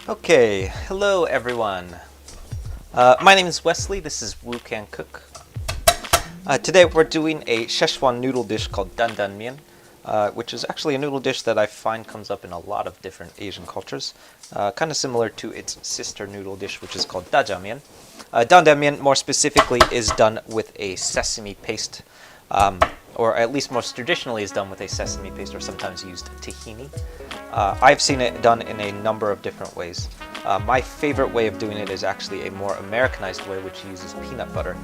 Okay, hello everyone. My name is Wesley. This is Wu Can Cook. Today we're doing a Sichuan noodle dish called Dan Dan Mian, which is actually a noodle dish that I find comes up in a lot of different Asian cultures, kind of similar to its sister noodle dish, which is called Da Jia Mian. Dan Dan Mian, more specifically, is done with a sesame paste, or at least most traditionally is done with a sesame paste, or sometimes used tahini. I've seen it done in a number of different ways. My favorite way of doing it is actually a more Americanized way, which uses peanut butter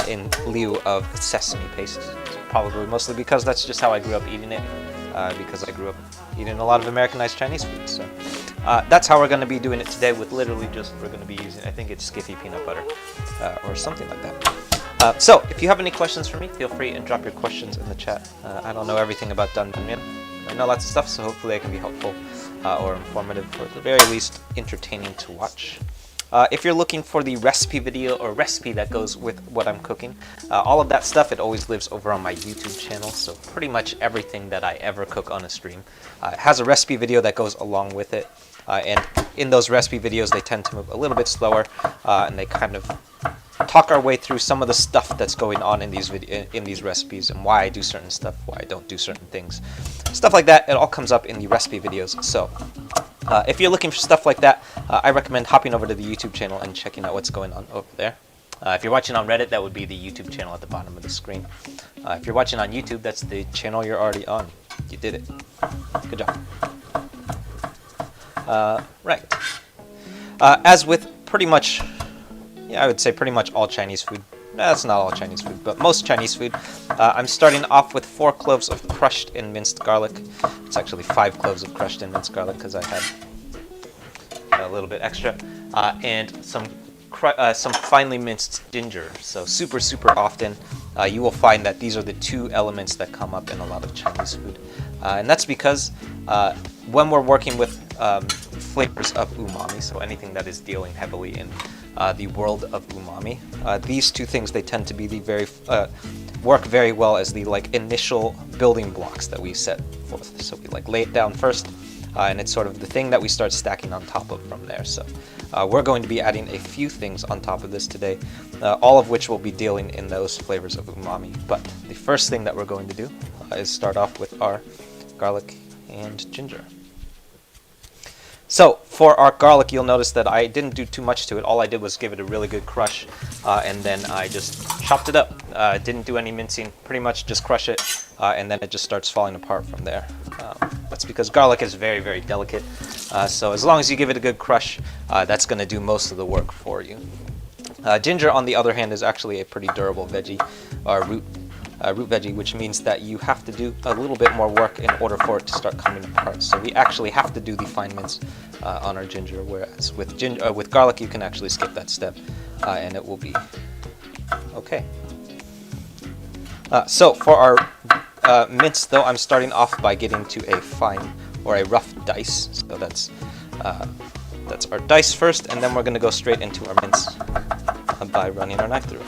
in lieu of sesame paste. Probably mostly because that's just how I grew up eating it, because I grew up eating a lot of Americanized Chinese food. So that's how we're going to be doing it today, with literally just, we're going to be using, I think it's Skiffy peanut butter, or something like that. So if you have any questions for me, feel free and drop your questions in the chat. I don't know everything about Dan Dan Mian. I know lots of stuff, so hopefully I can be helpful or informative, or at the very least entertaining to watch. If you're looking for the recipe video or recipe that goes with what I'm cooking, all of that stuff, it always lives over on my YouTube channel. So pretty much everything that I ever cook on a stream has a recipe video that goes along with it. And in those recipe videos, they tend to move a little bit slower, and they kind of talk our way through some of the stuff that's going on in these recipes, and why I do certain stuff, why I don't do certain things. Stuff like that, it all comes up in the recipe videos. So if you're looking for stuff like that, I recommend hopping over to the YouTube channel and checking out what's going on over there. If you're watching on Reddit, that would be the YouTube channel at the bottom of the screen. If you're watching on YouTube, that's the channel you're already on. You did it. Good job. Right. As with pretty much, I would say pretty much all Chinese food. That's not all Chinese food, but most Chinese food. I'm starting off with 4 cloves of crushed and minced garlic. It's actually 5 cloves of crushed and minced garlic because I had a little bit extra, and some finely minced ginger. So super often you will find that these are the 2 elements that come up in a lot of Chinese food, and that's because when we're working with flavors of umami, so anything that is dealing heavily in the world of umami, these 2 things, they tend to be the work very well as the initial building blocks that we set forth. So we lay it down first, and it's sort of the thing that we start stacking on top of from there. So we're going to be adding a few things on top of this today, all of which will be dealing in those flavors of umami. But the first thing that we're going to do is start off with our garlic and ginger. So for our garlic, you'll notice that I didn't do too much to it. All I did was give it a really good crush, and then I just chopped it up. Didn't do any mincing, pretty much just crush it, and then it just starts falling apart from there. That's because garlic is very delicate, so as long as you give it a good crush, that's going to do most of the work for you. Ginger, on the other hand, is actually a pretty durable veggie, or root veggie, which means that you have to do a little bit more work in order for it to start coming apart. So we actually have to do the fine mince on our ginger, whereas with garlic you can actually skip that step, and it will be okay. So for our mince, though, I'm starting off by getting to a fine or a rough dice. So that's our dice first, and then we're going to go straight into our mince by running our knife through it.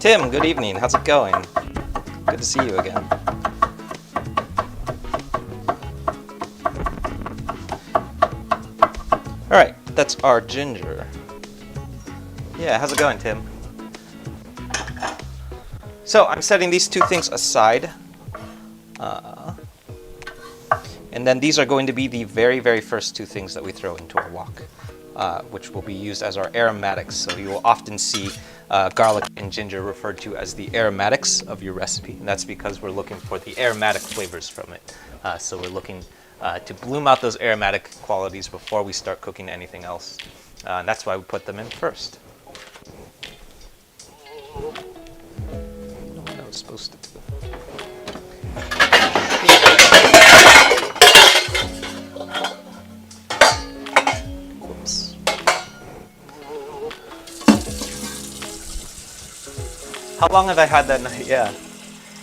Tim, good evening. How's it going? Good to see you again. Alright, that's our ginger. Yeah, how's it going, Tim? So I'm setting these 2 things aside. And then these are going to be the very first 2 things that we throw into our wok. which will be used as our aromatics. So you will often see garlic and ginger referred to as the aromatics of your recipe, and that's because we're looking for the aromatic flavors from it. So we're looking to bloom out those aromatic qualities before we start cooking anything else. And that's why we put them in first. I don't know what I was supposed to do. Whoops. How long have I had that knife? Yeah.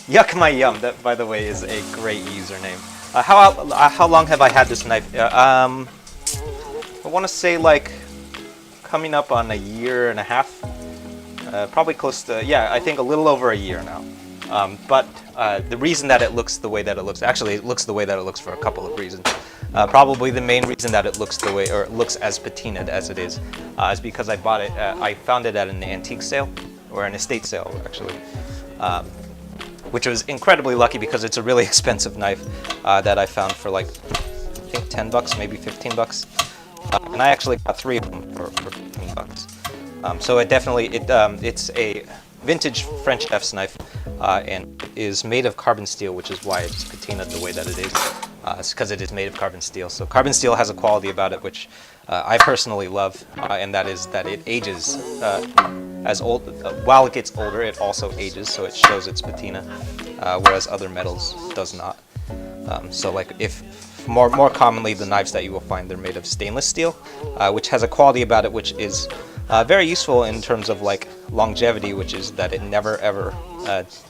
Yuck my yum, that by the way is a great username. How long have I had this knife? I want to say like coming up on a year and a half. Probably close to, yeah, I think a little over a year now. But the reason that it looks the way that it looks, actually it looks the way that it looks for a couple of reasons. Probably the main reason that it looks the way, or it looks as patinaed as it is because I bought it, I found it at an antique sale, or an estate sale actually. Which was incredibly lucky because it's a really expensive knife that I found for like, I think 10 bucks, maybe 15 bucks. And I actually got 3 of them for 15 bucks. So it definitely, it's a vintage French chef's knife and is made of carbon steel, which is why it's patinaed the way that it is. It's because it is made of carbon steel. So carbon steel has a quality about it which I personally love, and that is that it ages as old. While it gets older, it also ages, so it shows its patina, whereas other metals does not. So like if more commonly the knives that you will find, they're made of stainless steel, which has a quality about it which is very useful in terms of like longevity, which is that it never ever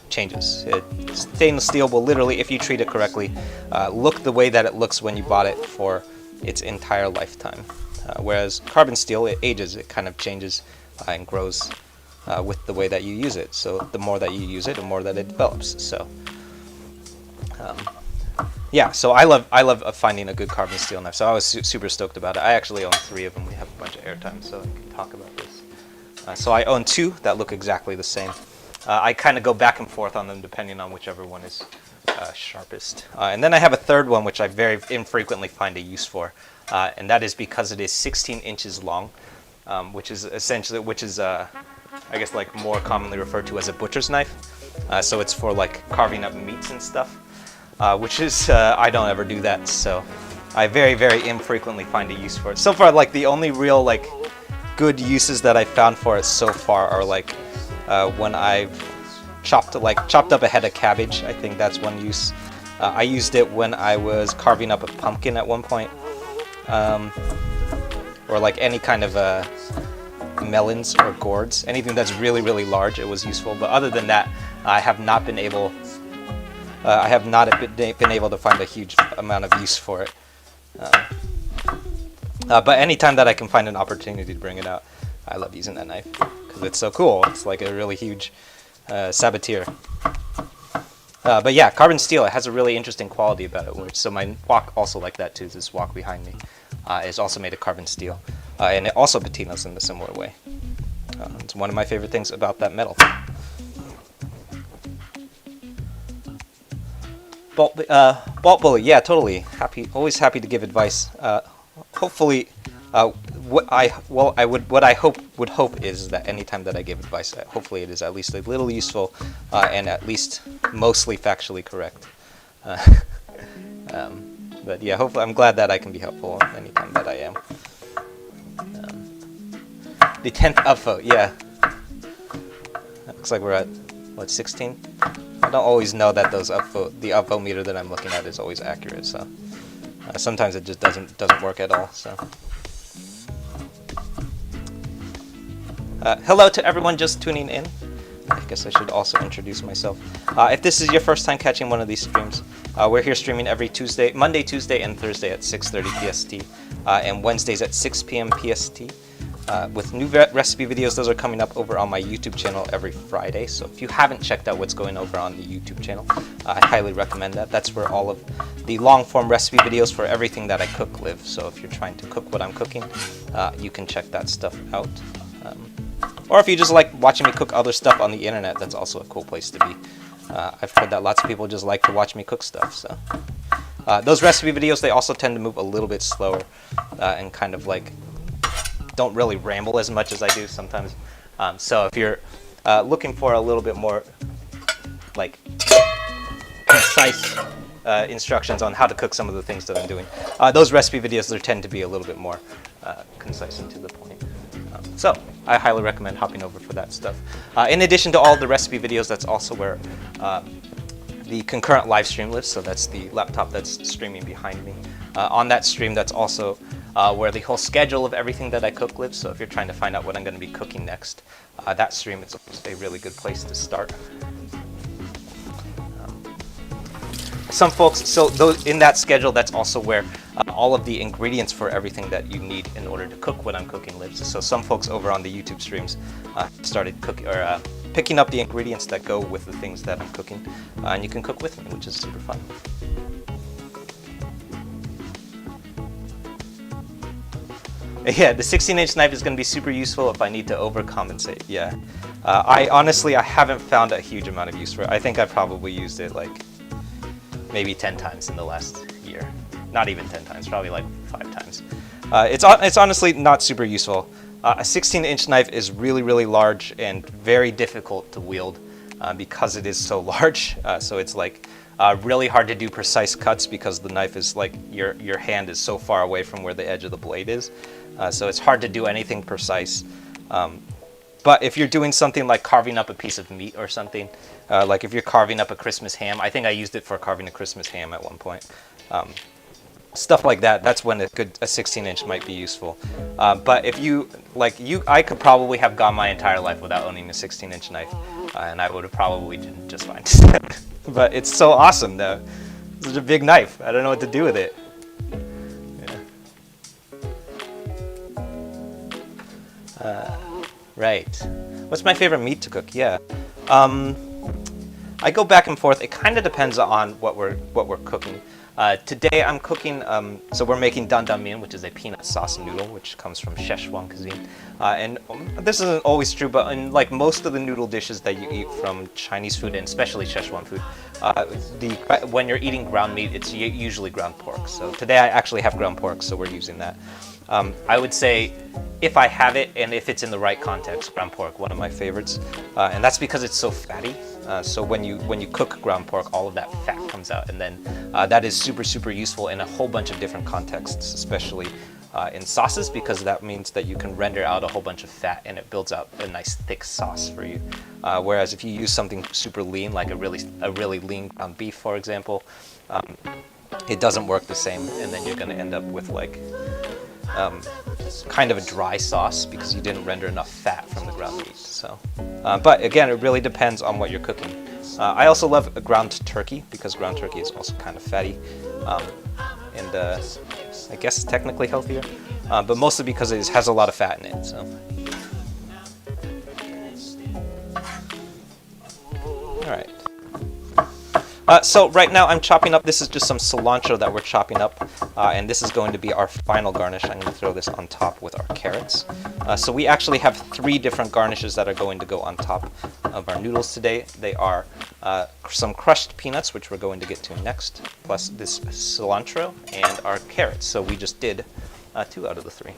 changes. Stainless steel will literally, if you treat it correctly, look the way that it looks when you bought it for its entire lifetime. Whereas carbon steel, it ages, it kind of changes and grows with the way that you use it. So the more that you use it, the more that it develops. So yeah, so I love finding a good carbon steel knife. So I was super stoked about it. I actually own 3 of them. We have a bunch of airtime, so I can talk about this. So I own 2 that look exactly the same. I kind of go back and forth on them depending on whichever one is sharpest. And then I have a third one which I very infrequently find a use for, and that is because it is 16 inches long, which is essentially, I guess like more commonly referred to as a butcher's knife. So it's for like carving up meats and stuff. Which is, I don't ever do that, so I very infrequently find a use for it. So far, like the only real like good uses that I found for it so far are like when I've chopped up a head of cabbage. I think that's one use. I used it when I was carving up a pumpkin at one point, or like any kind of melons or gourds, anything that's really large. It was useful, but other than that, I have not been able. I have not been able to find a huge amount of use for it. But anytime that I can find an opportunity to bring it out, I love using that knife because it's so cool. It's like a really huge saboteur. But yeah, carbon steel, it has a really interesting quality about it. So my wok also like that too. This wok behind me is also made of carbon steel. And it also patinas in a similar way. It's one of my favorite things about that metal. Bolt bully, yeah, totally. Always happy to give advice. Hopefully, what I would hope is that anytime that I give advice, hopefully it is at least a little useful and at least mostly factually correct. But yeah, hopefully I'm glad that I can be helpful anytime that I am. The 10th upvote, yeah. Looks like we're at what, 16? I don't always know that the upvote meter that I'm looking at is always accurate, so sometimes it just doesn't work at all. So hello to everyone just tuning in. I guess I should also introduce myself. If this is your first time catching one of these streams, we're here streaming every Monday, Tuesday, and Thursday at 6:30 PST, and Wednesdays at 6 p.m. PST. With new recipe videos. Those are coming up over on my YouTube channel every Friday. So if you haven't checked out what's going over on the YouTube channel, I highly recommend that. That's where all of the long-form recipe videos for everything that I cook live. So if you're trying to cook what I'm cooking, you can check that stuff out. Or if you just like watching me cook other stuff on the internet, that's also a cool place to be. I've heard that lots of people just like to watch me cook stuff. So those recipe videos, they also tend to move a little bit slower and kind of like don't really ramble as much as I do sometimes. So if you're looking for a little bit more like concise instructions on how to cook some of the things that I'm doing, those recipe videos there tend to be a little bit more concise and to the point. So I highly recommend hopping over for that stuff. In addition to all the recipe videos, that's also where the concurrent live stream lives. So that's the laptop that's streaming behind me. On that stream, that's also where the whole schedule of everything that I cook lives. So if you're trying to find out what I'm going to be cooking next, that stream is a really good place to start. Some folks, so those, in that schedule, that's also where all of the ingredients for everything that you need in order to cook what I'm cooking lives. So some folks over on the YouTube streams started cooking or picking up the ingredients that go with the things that I'm cooking, and you can cook with me, which is super fun. Yeah, the 16-inch knife is going to be super useful if I need to overcompensate. Yeah, I haven't found a huge amount of use for it. I think I probably used it like maybe 10 times in the last year. Not even 10 times, probably like 5 times. It's honestly not super useful. A 16-inch knife is really, really large and very difficult to wield because it is so large. So it's like really hard to do precise cuts because the knife is like your hand is so far away from where the edge of the blade is. So it's hard to do anything precise. But if you're doing something like carving up a piece of meat or something, like if you're carving up a Christmas ham, I think I used it for carving a Christmas ham at one point. Stuff like that, that's when a 16-inch might be useful. But if I could probably have gone my entire life without owning a 16-inch knife, and I would have probably done just fine. But it's so awesome though. It's a big knife. I don't know what to do with it. Right. What's my favorite meat to cook? Yeah. I go back and forth. It kind of depends on what we're cooking. Today I'm cooking, so we're making Dan Dan Mian, which is a peanut sauce noodle, which comes from Sichuan cuisine. And this isn't always true, but in like most of the noodle dishes that you eat from Chinese food, and especially Sichuan food, when you're eating ground meat, it's usually ground pork. So today I actually have ground pork, so we're using that. I would say, if I have it and if it's in the right context, ground pork, one of my favorites, and that's because it's so fatty. So when you cook ground pork, all of that fat comes out, and then that is super, super useful in a whole bunch of different contexts, especially in sauces, because that means that you can render out a whole bunch of fat and it builds out a nice thick sauce for you. Whereas if you use something super lean, like a really lean ground beef, for example, it doesn't work the same, and then you're going to end up with like kind of a dry sauce because you didn't render enough fat from the ground meat. So, but again, it really depends on what you're cooking. I also love ground turkey because ground turkey is also kind of fatty, and I guess technically healthier, but mostly because it has a lot of fat in it. So, all right. So right now I'm chopping up, this is just some cilantro that we're chopping up, and this is going to be our final garnish. I'm going to throw this on top with our carrots. So we actually have 3 different garnishes that are going to go on top of our noodles today. They are some crushed peanuts, which we're going to get to next, plus this cilantro and our carrots. So we just did 2 out of the 3.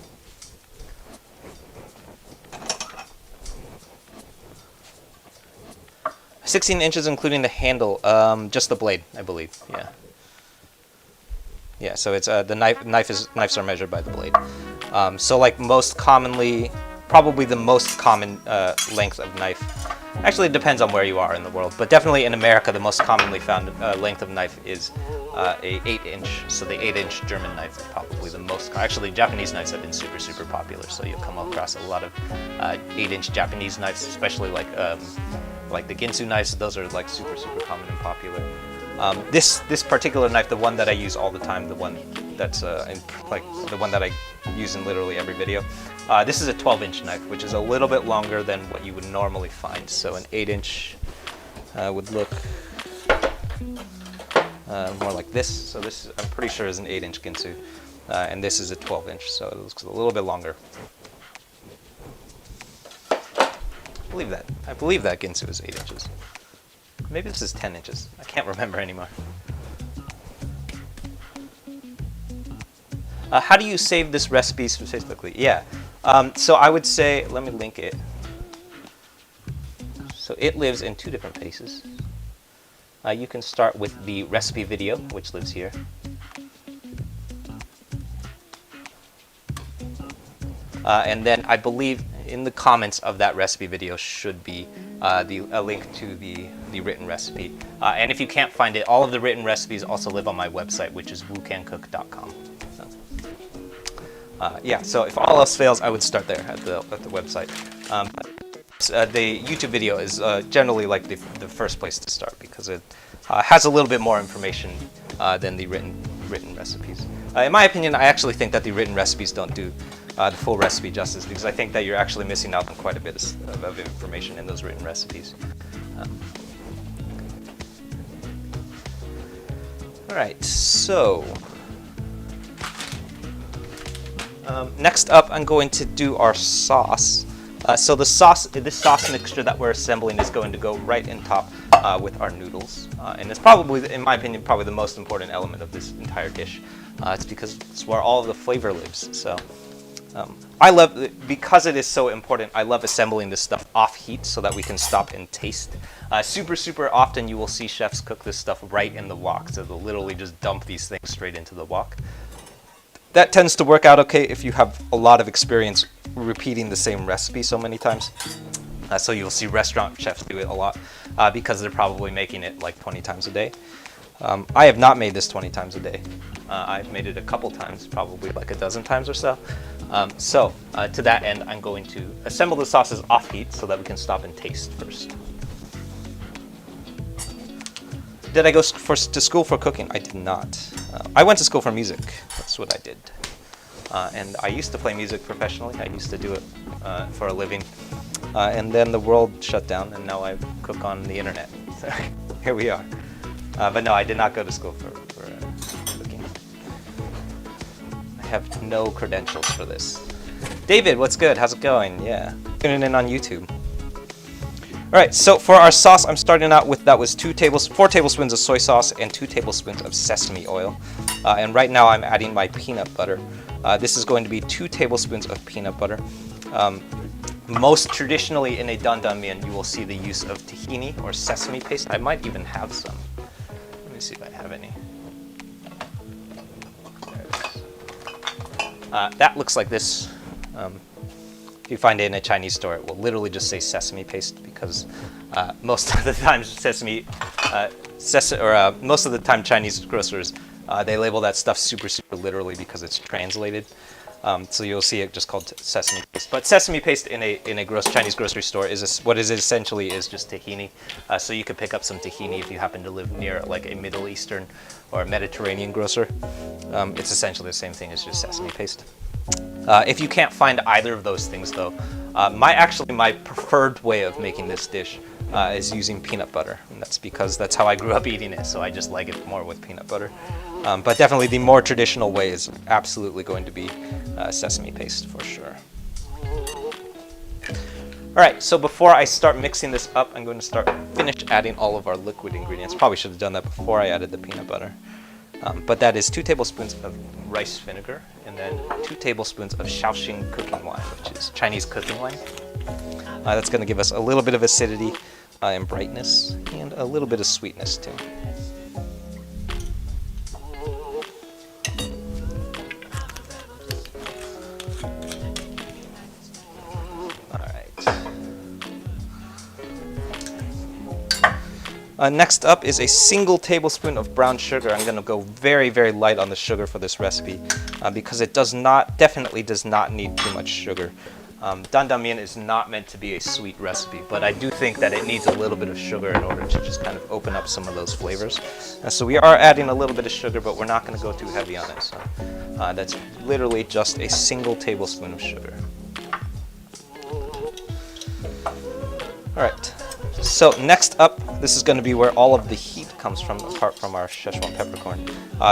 "16 inches, including the handle, just the blade, I believe. Yeah. Yeah. So it's the knives are measured by the blade. So like most commonly, probably the most common length of knife. Actually, it depends on where you are in the world, but definitely in America, the most commonly found length of knife is a 8-inch. So the 8-inch German knife is probably the most. Actually, Japanese knives have been super, super popular. So you'll come across a lot of 8-inch Japanese knives, especially like the Ginsu knives. Those are like super, super common and popular. This particular knife, the one that I use all the time, the one that's the one that I use in literally every video. This is a 12-inch knife, which is a little bit longer than what you would normally find. So an 8-inch would look more like this. So this, I'm pretty sure, is an 8-inch Ginsu, and this is a 12-inch, so it looks a little bit longer. I believe that Ginsu is 8 inches. Maybe this is 10 inches. I can't remember anymore. How do you save this recipe specifically? Yeah. So I would say, let me link it. So it lives in 2 different places. You can start with the recipe video, which lives here. And then I believe in the comments of that recipe video should be a link to the written recipe. And if you can't find it, all of the written recipes also live on my website, which is woocancook.com. Yeah, so if all else fails, I would start there at the website. The YouTube video is generally like the first place to start because it has a little bit more information than the written recipes. In my opinion, I actually think that the written recipes don't do the full recipe justice because I think that you're actually missing out on quite a bit of information in those written recipes. All right, so next up, I'm going to do our sauce. So this sauce mixture that we're assembling is going to go right in top with our noodles, and it's probably, in my opinion, probably the most important element of this entire dish. It's because it's where all of the flavor lives. So I love, because it is so important, I love assembling this stuff off heat so that we can stop and taste. Super often you will see chefs cook this stuff right in the wok, so they'll literally just dump these things straight into the wok. That tends to work out okay if you have a lot of experience repeating the same recipe so many times. So you'll see restaurant chefs do it a lot because they're probably making it like 20 times a day. I have not made this 20 times a day. I've made it a couple times, probably like a dozen times or so. To that end, I'm going to assemble the sauces off heat so that we can stop and taste first. Did I go to school for cooking? I did not. I went to school for music. That's what I did. And I used to play music professionally. I used to do it for a living. And then the world shut down, and now I cook on the internet. So here we are. But no, I did not go to school for cooking. I have no credentials for this. David, what's good? How's it going? Yeah, tuning in on YouTube. All right, so for our sauce, I'm starting out with, that was 4 tablespoons of soy sauce and 2 tablespoons of sesame oil. And right now I'm adding my peanut butter. This is going to be 2 tablespoons of peanut butter. Most traditionally in a Dan Dan Mian, you will see the use of tahini or sesame paste. I might even have some. Let me see if I have any. That looks like this. If you find it in a Chinese store, it will literally just say sesame paste because most of the time most of the time Chinese grocers they label that stuff super literally because it's translated. So you'll see it just called sesame paste. But sesame paste in a Chinese grocery store is what is essentially is just tahini. So you could pick up some tahini if you happen to live near like a Middle Eastern or a Mediterranean grocer. It's essentially the same thing as just sesame paste. If you can't find either of those things though, my preferred way of making this dish is using peanut butter. And that's because that's how I grew up eating it, so I just like it more with peanut butter. But definitely the more traditional way is absolutely going to be sesame paste for sure. All right, so before I start mixing this up, I'm going to finish adding all of our liquid ingredients. Probably should have done that before I added the peanut butter. But that is 2 tablespoons of rice vinegar and then 2 tablespoons of Shaoxing cooking wine, which is Chinese cooking wine. That's going to give us a little bit of acidity and brightness and a little bit of sweetness too. Next up is a single tablespoon of brown sugar. I'm going to go very light on the sugar for this recipe because it definitely does not need too much sugar. Dan Dan Mian is not meant to be a sweet recipe, but I do think that it needs a little bit of sugar in order to just kind of open up some of those flavors. So we are adding a little bit of sugar, but we're not going to go too heavy on it. So that's literally just a single tablespoon of sugar. All right. So next up, this is going to be where all of the heat comes from, apart from our Sichuan peppercorn.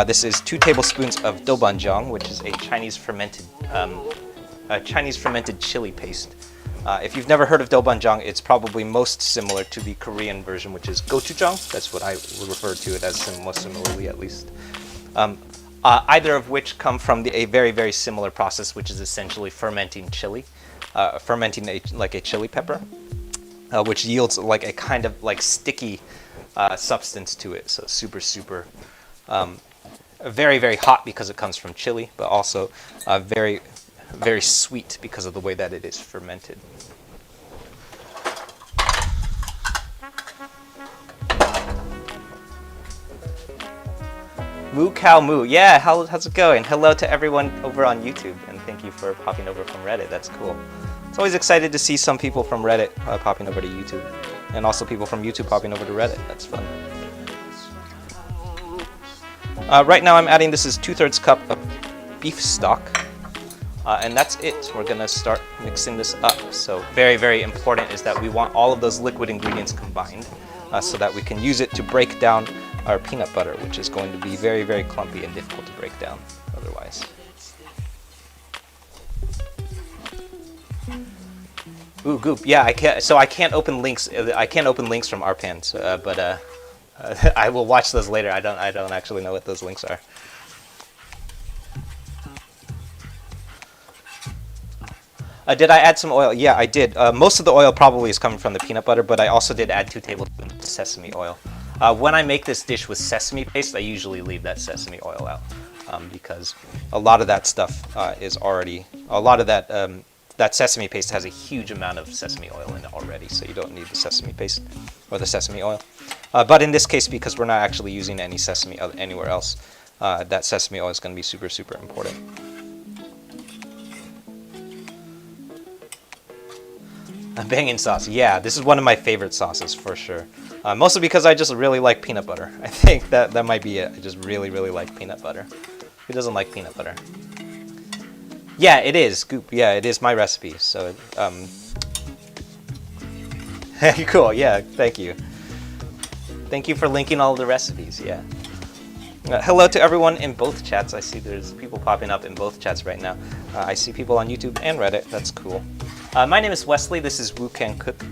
This is 2 tablespoons of doubanjiang, which is a Chinese fermented chili paste. If you've never heard of doubanjiang, it's probably most similar to the Korean version, which is gochujang. That's what I would refer to it as most similarly, at least. either of which come from a very, very similar process, which is essentially fermenting chili, fermenting like a chili pepper, which yields like a kind of like sticky substance to it. So super, super, very, very hot because it comes from chili, but also very, very sweet because of the way that it is fermented. Moo cow moo. Yeah, how's it going? Hello to everyone over on YouTube, and thank you for popping over from Reddit. That's cool. It's always excited to see some people from Reddit popping over to YouTube, and also people from YouTube popping over to Reddit. That's fun. Right now I'm adding, this is 2/3 cup of beef stock, and that's it. We're gonna start mixing this up. So very, very important is that we want all of those liquid ingredients combined so that we can use it to break down our peanut butter, which is going to be very, very clumpy and difficult to break down otherwise. Ooh, goop. Yeah, I can't. So I can't open links. I can't open links from RPAN, so, but I will watch those later. I don't actually know what those links are. Did I add some oil? Yeah, I did. Most of the oil probably is coming from the peanut butter, but I also did add 2 tablespoons of sesame oil. When I make this dish with sesame paste, I usually leave that sesame oil out because a lot of that stuff is already, a lot of that, that sesame paste has a huge amount of sesame oil in it already, so you don't need the sesame paste or the sesame oil. But in this case, because we're not actually using any sesame anywhere else, that sesame oil is going to be super, super important. Bangin sauce, yeah, this is one of my favorite sauces for sure. Mostly because I just really like peanut butter. I think that might be it. I just really, really like peanut butter. Who doesn't like peanut butter? Yeah, it is. Goop. Yeah, it is my recipe. So, cool. Yeah, thank you. Thank you for linking all the recipes. Yeah. Hello to everyone in both chats. I see there's people popping up in both chats right now. I see people on YouTube and Reddit. That's cool. My name is Wesley. This is Wu Can Cook.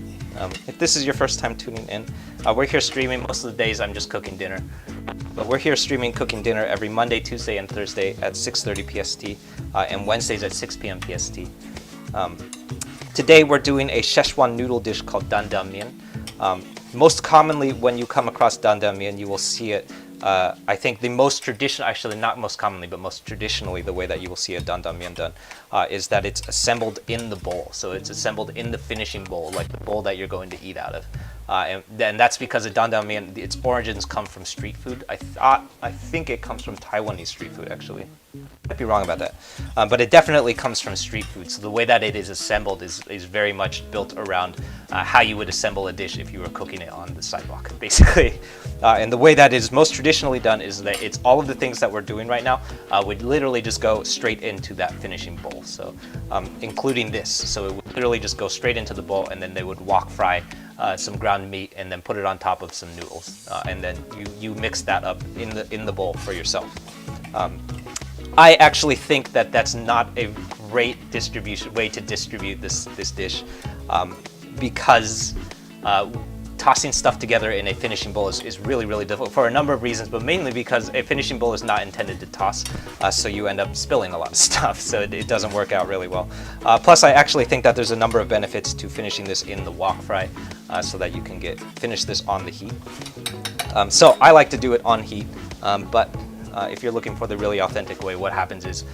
If this is your first time tuning in, we're here streaming. Most of the days I'm just cooking dinner. But we're here streaming cooking dinner every Monday, Tuesday, and Thursday at 6:30 PST, and Wednesdays at 6 p.m. PST. Today we're doing a Sichuan noodle dish called Dan Dan Mian. Most commonly when you come across Dan Dan Mian, you will see it, I think the most traditional, actually not most commonly, but most traditionally the way that you will see a Dan Dan Mian done is that it's assembled in the bowl. So it's assembled in the finishing bowl, like the bowl that you're going to eat out of. And that's because a Dan Dan Mian, its origins come from street food. I think it comes from Taiwanese street food, actually. Might be wrong about that. But it definitely comes from street food. So the way that it is assembled is very much built around how you would assemble a dish if you were cooking it on the sidewalk, basically. And the way that it is most traditionally done is that it's all of the things that we're doing right now would literally just go straight into that finishing bowl. So including this. So it would literally just go straight into the bowl, and then they would wok fry some ground meat and then put it on top of some noodles. And then you mix that up in the bowl for yourself. I actually think that that's not a great way to distribute this dish because tossing stuff together in a finishing bowl is really, really difficult for a number of reasons, but mainly because a finishing bowl is not intended to toss, so you end up spilling a lot of stuff, so it doesn't work out really well. Plus, I actually think that there's a number of benefits to finishing this in the wok fry so that you can finish this on the heat. So I like to do it on heat, but if you're looking for the really authentic way, what happens is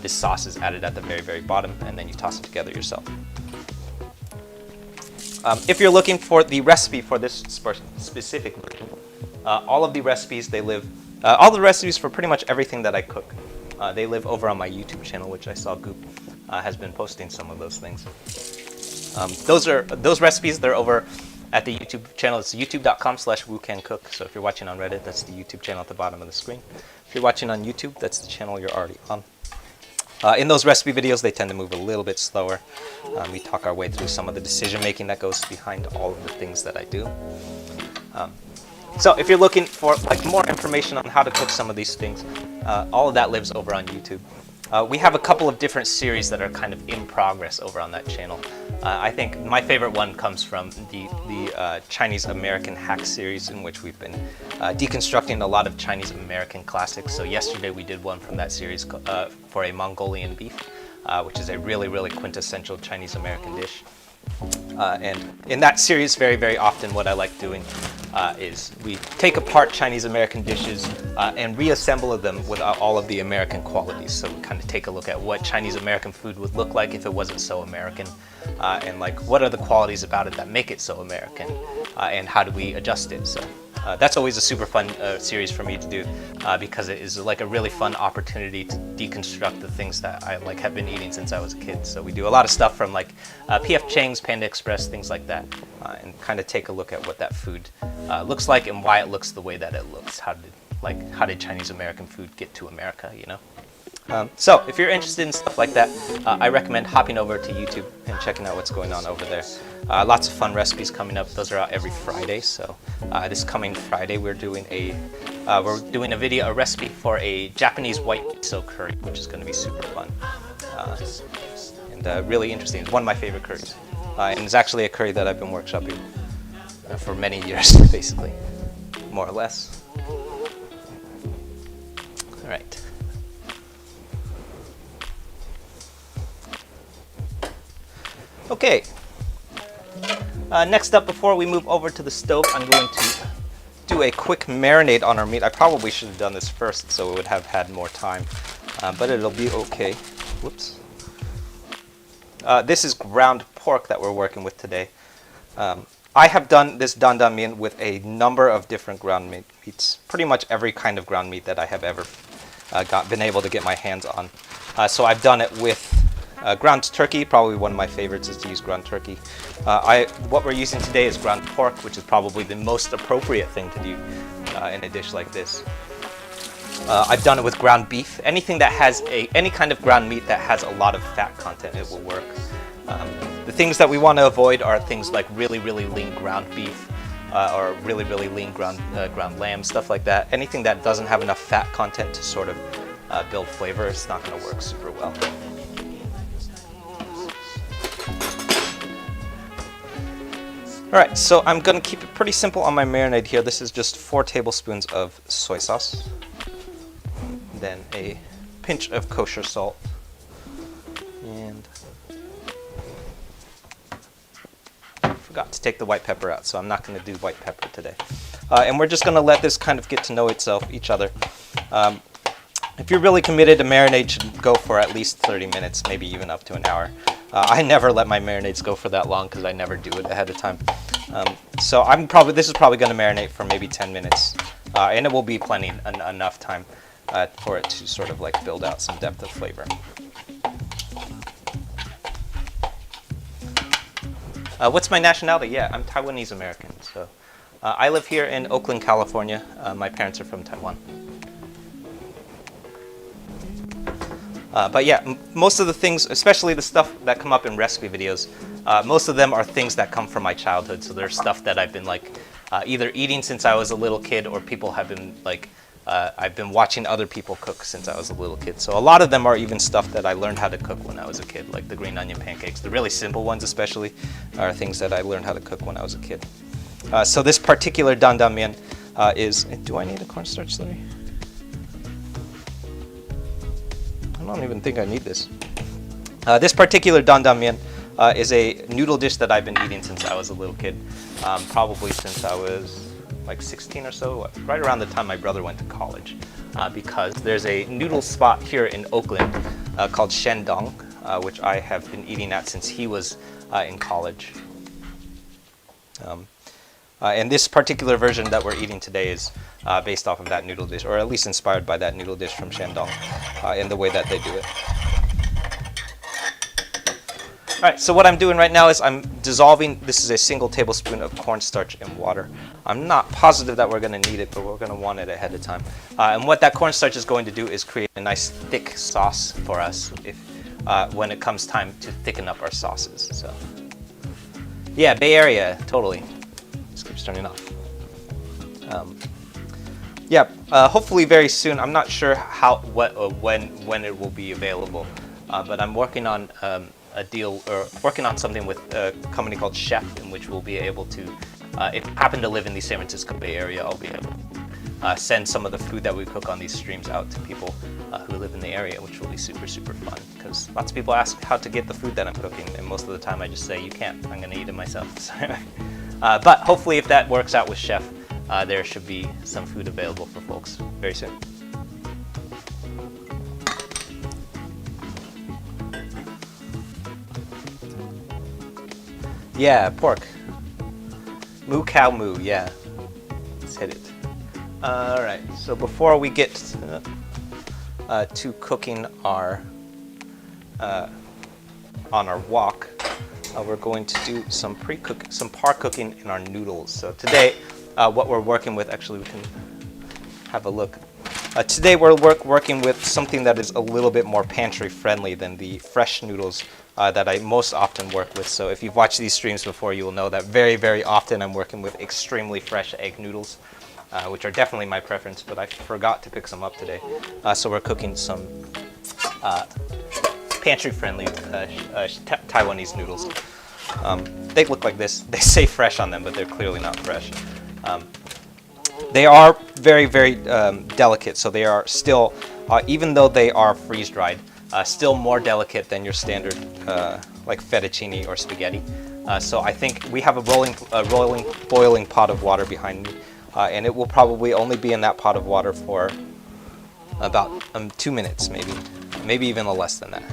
this sauce is added at the very, very bottom, and then you toss it together yourself. If you're looking for the recipe for this specific version, all of the recipes, all the recipes for pretty much everything that I cook, they live over on my YouTube channel, which I saw Goop has been posting some of those things. Those recipes, they're over at the YouTube channel. It's youtube.com/WuCanCook. So if you're watching on Reddit, that's the YouTube channel at the bottom of the screen. If you're watching on YouTube, that's the channel you're already on. In those recipe videos, they tend to move a little bit slower. We talk our way through some of the decision making that goes behind all of the things that I do. So if you're looking for more information on how to cook some of these things, all of that lives over on YouTube. We have a couple of different series that are kind of in progress over on that channel. I think my favorite one comes from the Chinese American hack series, in which we've been deconstructing a lot of Chinese American classics. So yesterday we did one from that series for a Mongolian beef, which is a really quintessential Chinese American dish. And in that series, very often what I like doing is we take apart Chinese American dishes and reassemble them with all of the American qualities. So we kind of take a look at what Chinese American food would look like if it wasn't so American, and like what are the qualities about it that make it so American, and how do we adjust it. So that's always a super fun series for me to do because it is like a really fun opportunity to deconstruct the things that I like have been eating since I was a kid. So we do a lot of stuff from like P.F. Chang's, Panda Express, things like that, and kind of take a look at what that food looks like and why it looks the way that it looks. How did Chinese American food get to America, you know? So if you're interested in stuff like that, I recommend hopping over to YouTube and checking out what's going on over there. Lots of fun recipes coming up. Those are out every Friday. So this coming Friday, we're doing a recipe for a Japanese white miso curry, which is going to be super fun and really interesting. It's one of my favorite curries, and it's actually a curry that I've been workshopping for many years, basically, more or less. All right. Okay, next up, before we move over to the stove, I'm going to do a quick marinade on our meat. I probably should have done this first so it would have had more time, but it'll be okay. Whoops. This is ground pork that we're working with today. I have done this Dan Dan Mian with a number of different ground meats, pretty much every kind of ground meat that I have ever been able to get my hands on. So I've done it with ground turkey. Probably one of my favorites is to use ground turkey. What we're using today is ground pork, which is probably the most appropriate thing to do in a dish like this. I've done it with ground beef. Anything that has any kind of ground meat that has a lot of fat content, it will work. The things that we want to avoid are things like really lean ground beef or really lean ground lamb, stuff like that. Anything that doesn't have enough fat content to sort of build flavor, it's not going to work super well. Alright, so I'm going to keep it pretty simple on my marinade here. This is just 4 tablespoons of soy sauce, then a pinch of kosher salt, and I forgot to take the white pepper out, so I'm not going to do white pepper today. And we're just going to let this kind of get to know each other. If you're really committed, a marinade should go for at least 30 minutes, maybe even up to an hour. I never let my marinades go for that long because I never do it ahead of time. So this is probably going to marinate for maybe 10 minutes, and it will be plenty enough time for it to sort of like build out some depth of flavor. What's my nationality? Yeah, I'm Taiwanese American. So I live here in Oakland, California. My parents are from Taiwan. But yeah, most of the things, especially the stuff that come up in recipe videos, most of them are things that come from my childhood. So there's stuff that I've been like either eating since I was a little kid, or people have been like, I've been watching other people cook since I was a little kid. So a lot of them are even stuff that I learned how to cook when I was a kid, like the green onion pancakes. The really simple ones especially are things that I learned how to cook when I was a kid. So this particular Dan Dan Mian is, do I need a cornstarch slurry? I don't even think I need this. This particular Dan Dan Mian is a noodle dish that I've been eating since I was a little kid, probably since I was like 16 or so, right around the time my brother went to college, because there's a noodle spot here in Oakland called Shandong, which I have been eating at since he was in college. And this particular version that we're eating today is based off of that noodle dish, or at least inspired by that noodle dish from Shandong in the way that they do it. All right, so what I'm doing right now is I'm dissolving, this is a single tablespoon of cornstarch in water. I'm not positive that we're going to need it, but we're going to want it ahead of time. And what that cornstarch is going to do is create a nice thick sauce for us when it comes time to thicken up our sauces. So, yeah, Bay Area, totally. This keeps turning off. Yeah, hopefully very soon. I'm not sure when it will be available, but I'm working on a deal or working on something with a company called Chef, in which we'll be able to, if I happen to live in the San Francisco Bay Area, I'll be able to send some of the food that we cook on these streams out to people who live in the area, which will be super, super fun. Because lots of people ask how to get the food that I'm cooking, and most of the time I just say, you can't, I'm gonna eat it myself. But hopefully if that works out with Chef, there should be some food available for folks very soon. Yeah, pork. Moo cow moo, yeah. Let's hit it. Alright, so before we get to cooking our on our wok, we're going to do some par cooking in our noodles. So today, what we're working with, actually we can have a look. Today we're working with something that is a little bit more pantry friendly than the fresh noodles that I most often work with. So if you've watched these streams before, you will know that very, very often I'm working with extremely fresh egg noodles, which are definitely my preference, but I forgot to pick some up today. So we're cooking some pantry friendly Taiwanese noodles. They look like this. They say fresh on them, but they're clearly not fresh. They are very, very delicate, so they are still, even though they are freeze-dried, still more delicate than your standard like fettuccine or spaghetti. So I think we have a rolling boiling pot of water behind me, and it will probably only be in that pot of water for about 2 minutes, maybe even less than that.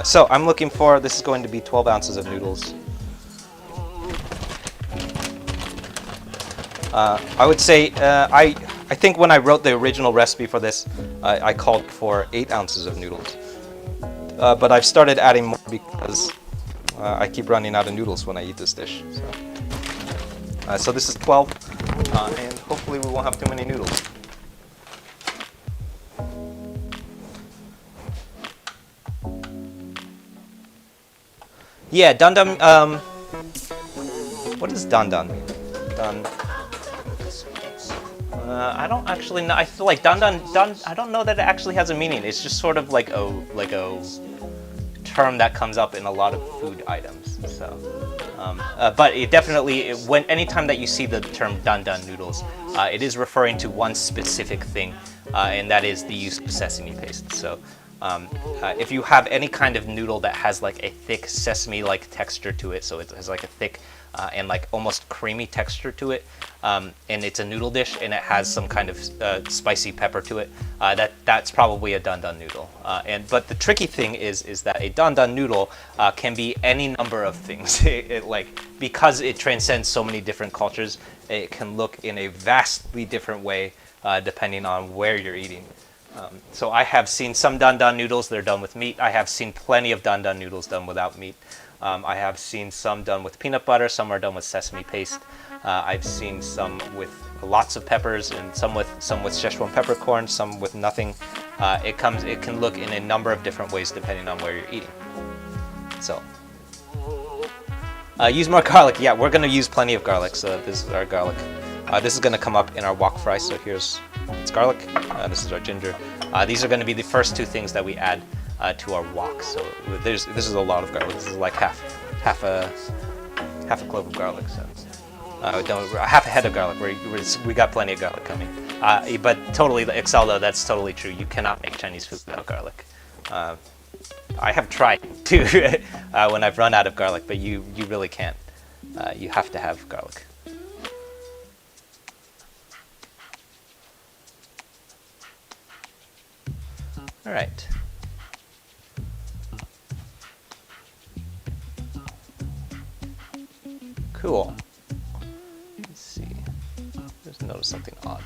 So I'm looking for, this is going to be 12 ounces of noodles. I would say, I think when I wrote the original recipe for this, I called for 8 ounces of noodles. But I've started adding more because I keep running out of noodles when I eat this dish. So this is 12, and hopefully we won't have too many noodles. Yeah, Dan Dan, what does Dan Dan mean? I don't actually know. I feel like Dan, I don't know that it actually has a meaning. It's just sort of like a term that comes up in a lot of food items. So, but it definitely, anytime that you see the term Dan Dan noodles, it is referring to one specific thing, and that is the use of sesame paste. So, if you have any kind of noodle that has like a thick sesame-like texture to it, so it has like a thick and like almost creamy texture to it, and it's a noodle dish and it has some kind of spicy pepper to it, that's probably a Dan Dan noodle. But the tricky thing is that a Dan Dan noodle can be any number of things. Because it transcends so many different cultures, it can look in a vastly different way depending on where you're eating. So I have seen some Dan Dan noodles that are done with meat. I have seen plenty of Dan Dan noodles done without meat. I have seen some done with peanut butter, some are done with sesame paste. I've seen some with lots of peppers, and some with Sichuan peppercorn, some with nothing. It can look in a number of different ways depending on where you're eating. So use more garlic. Yeah, we're gonna use plenty of garlic. So this is our garlic. This is gonna come up in our wok fry. So it's garlic. This is our ginger. These are gonna be the first two things that we add to our wok. So this is a lot of garlic. This is like half a clove of garlic. So half a head of garlic. We got plenty of garlic coming. But totally, Exceldo, that's totally true. You cannot make Chinese food without garlic. I have tried too when I've run out of garlic, but you really can't. You have to have garlic. All right. Cool. Let's see. Just noticed something odd.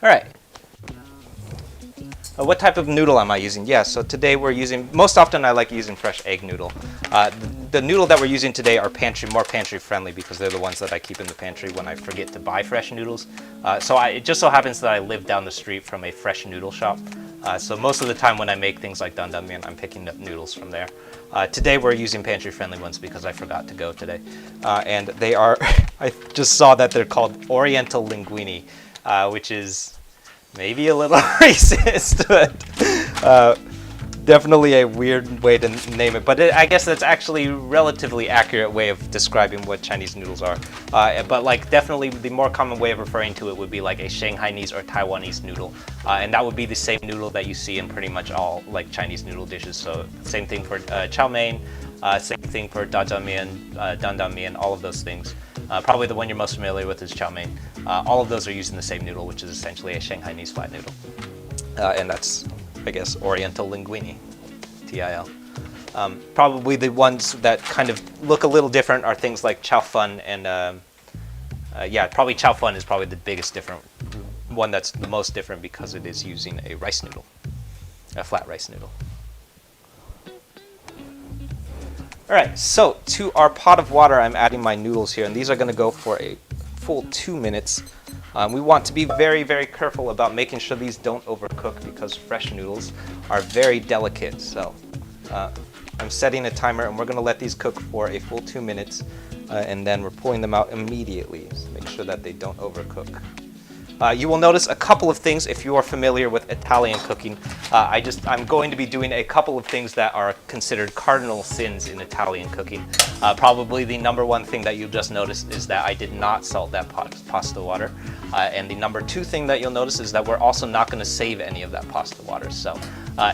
All right. What type of noodle am I using? Yeah, so today we're using, most often I like using fresh egg noodle. The noodle that we're using today are more pantry friendly because they're the ones that I keep in the pantry when I forget to buy fresh noodles. It just so happens that I live down the street from a fresh noodle shop. So most of the time when I make things like Dan Dan Mian, I'm picking up noodles from there. Today we're using pantry-friendly ones because I forgot to go today. And they are, I just saw that they're called Oriental Linguine, which is maybe a little racist, but definitely a weird way to name it. But I guess that's actually a relatively accurate way of describing what Chinese noodles are. But like definitely the more common way of referring to it would be like a Shanghainese or Taiwanese noodle. And that would be the same noodle that you see in pretty much all like Chinese noodle dishes. So same thing for chow mein, same thing for da dan mian, dan dan mian, all of those things. Probably the one you're most familiar with is chow mein. All of those are using the same noodle, which is essentially a Shanghainese flat noodle. And that's, I guess, Oriental Linguine, TIL. Probably the ones that kind of look a little different are things like chow fun and, yeah, probably chow fun is probably the biggest different one that's the most different because it is using a rice noodle, a flat rice noodle. All right, so to our pot of water, I'm adding my noodles here, and these are going to go for a full 2 minutes. We want to be very, very careful about making sure these don't overcook because fresh noodles are very delicate. So I'm setting a timer, and we're going to let these cook for a full 2 minutes, and then we're pulling them out immediately to make sure that they don't overcook. You will notice a couple of things if you are familiar with Italian cooking. I'm going to be doing a couple of things that are considered cardinal sins in Italian cooking. Probably the number one thing that you'll just notice is that I did not salt that pasta water. And the number two thing that you'll notice is that we're also not going to save any of that pasta water. So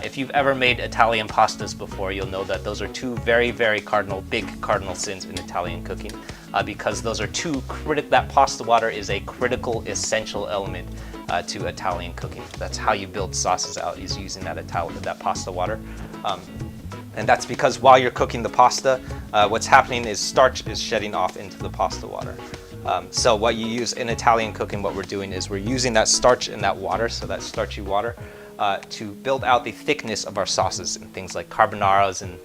if you've ever made Italian pastas before, you'll know that those are two very, very big cardinal sins in Italian cooking. Because those are that pasta water is a critical, essential element to Italian cooking. That's how you build sauces out, is using that pasta water. And that's because while you're cooking the pasta, what's happening is starch is shedding off into the pasta water. So what you use in Italian cooking, what we're doing is we're using that starch in that water, so that starchy water, to build out the thickness of our sauces and things like carbonaras and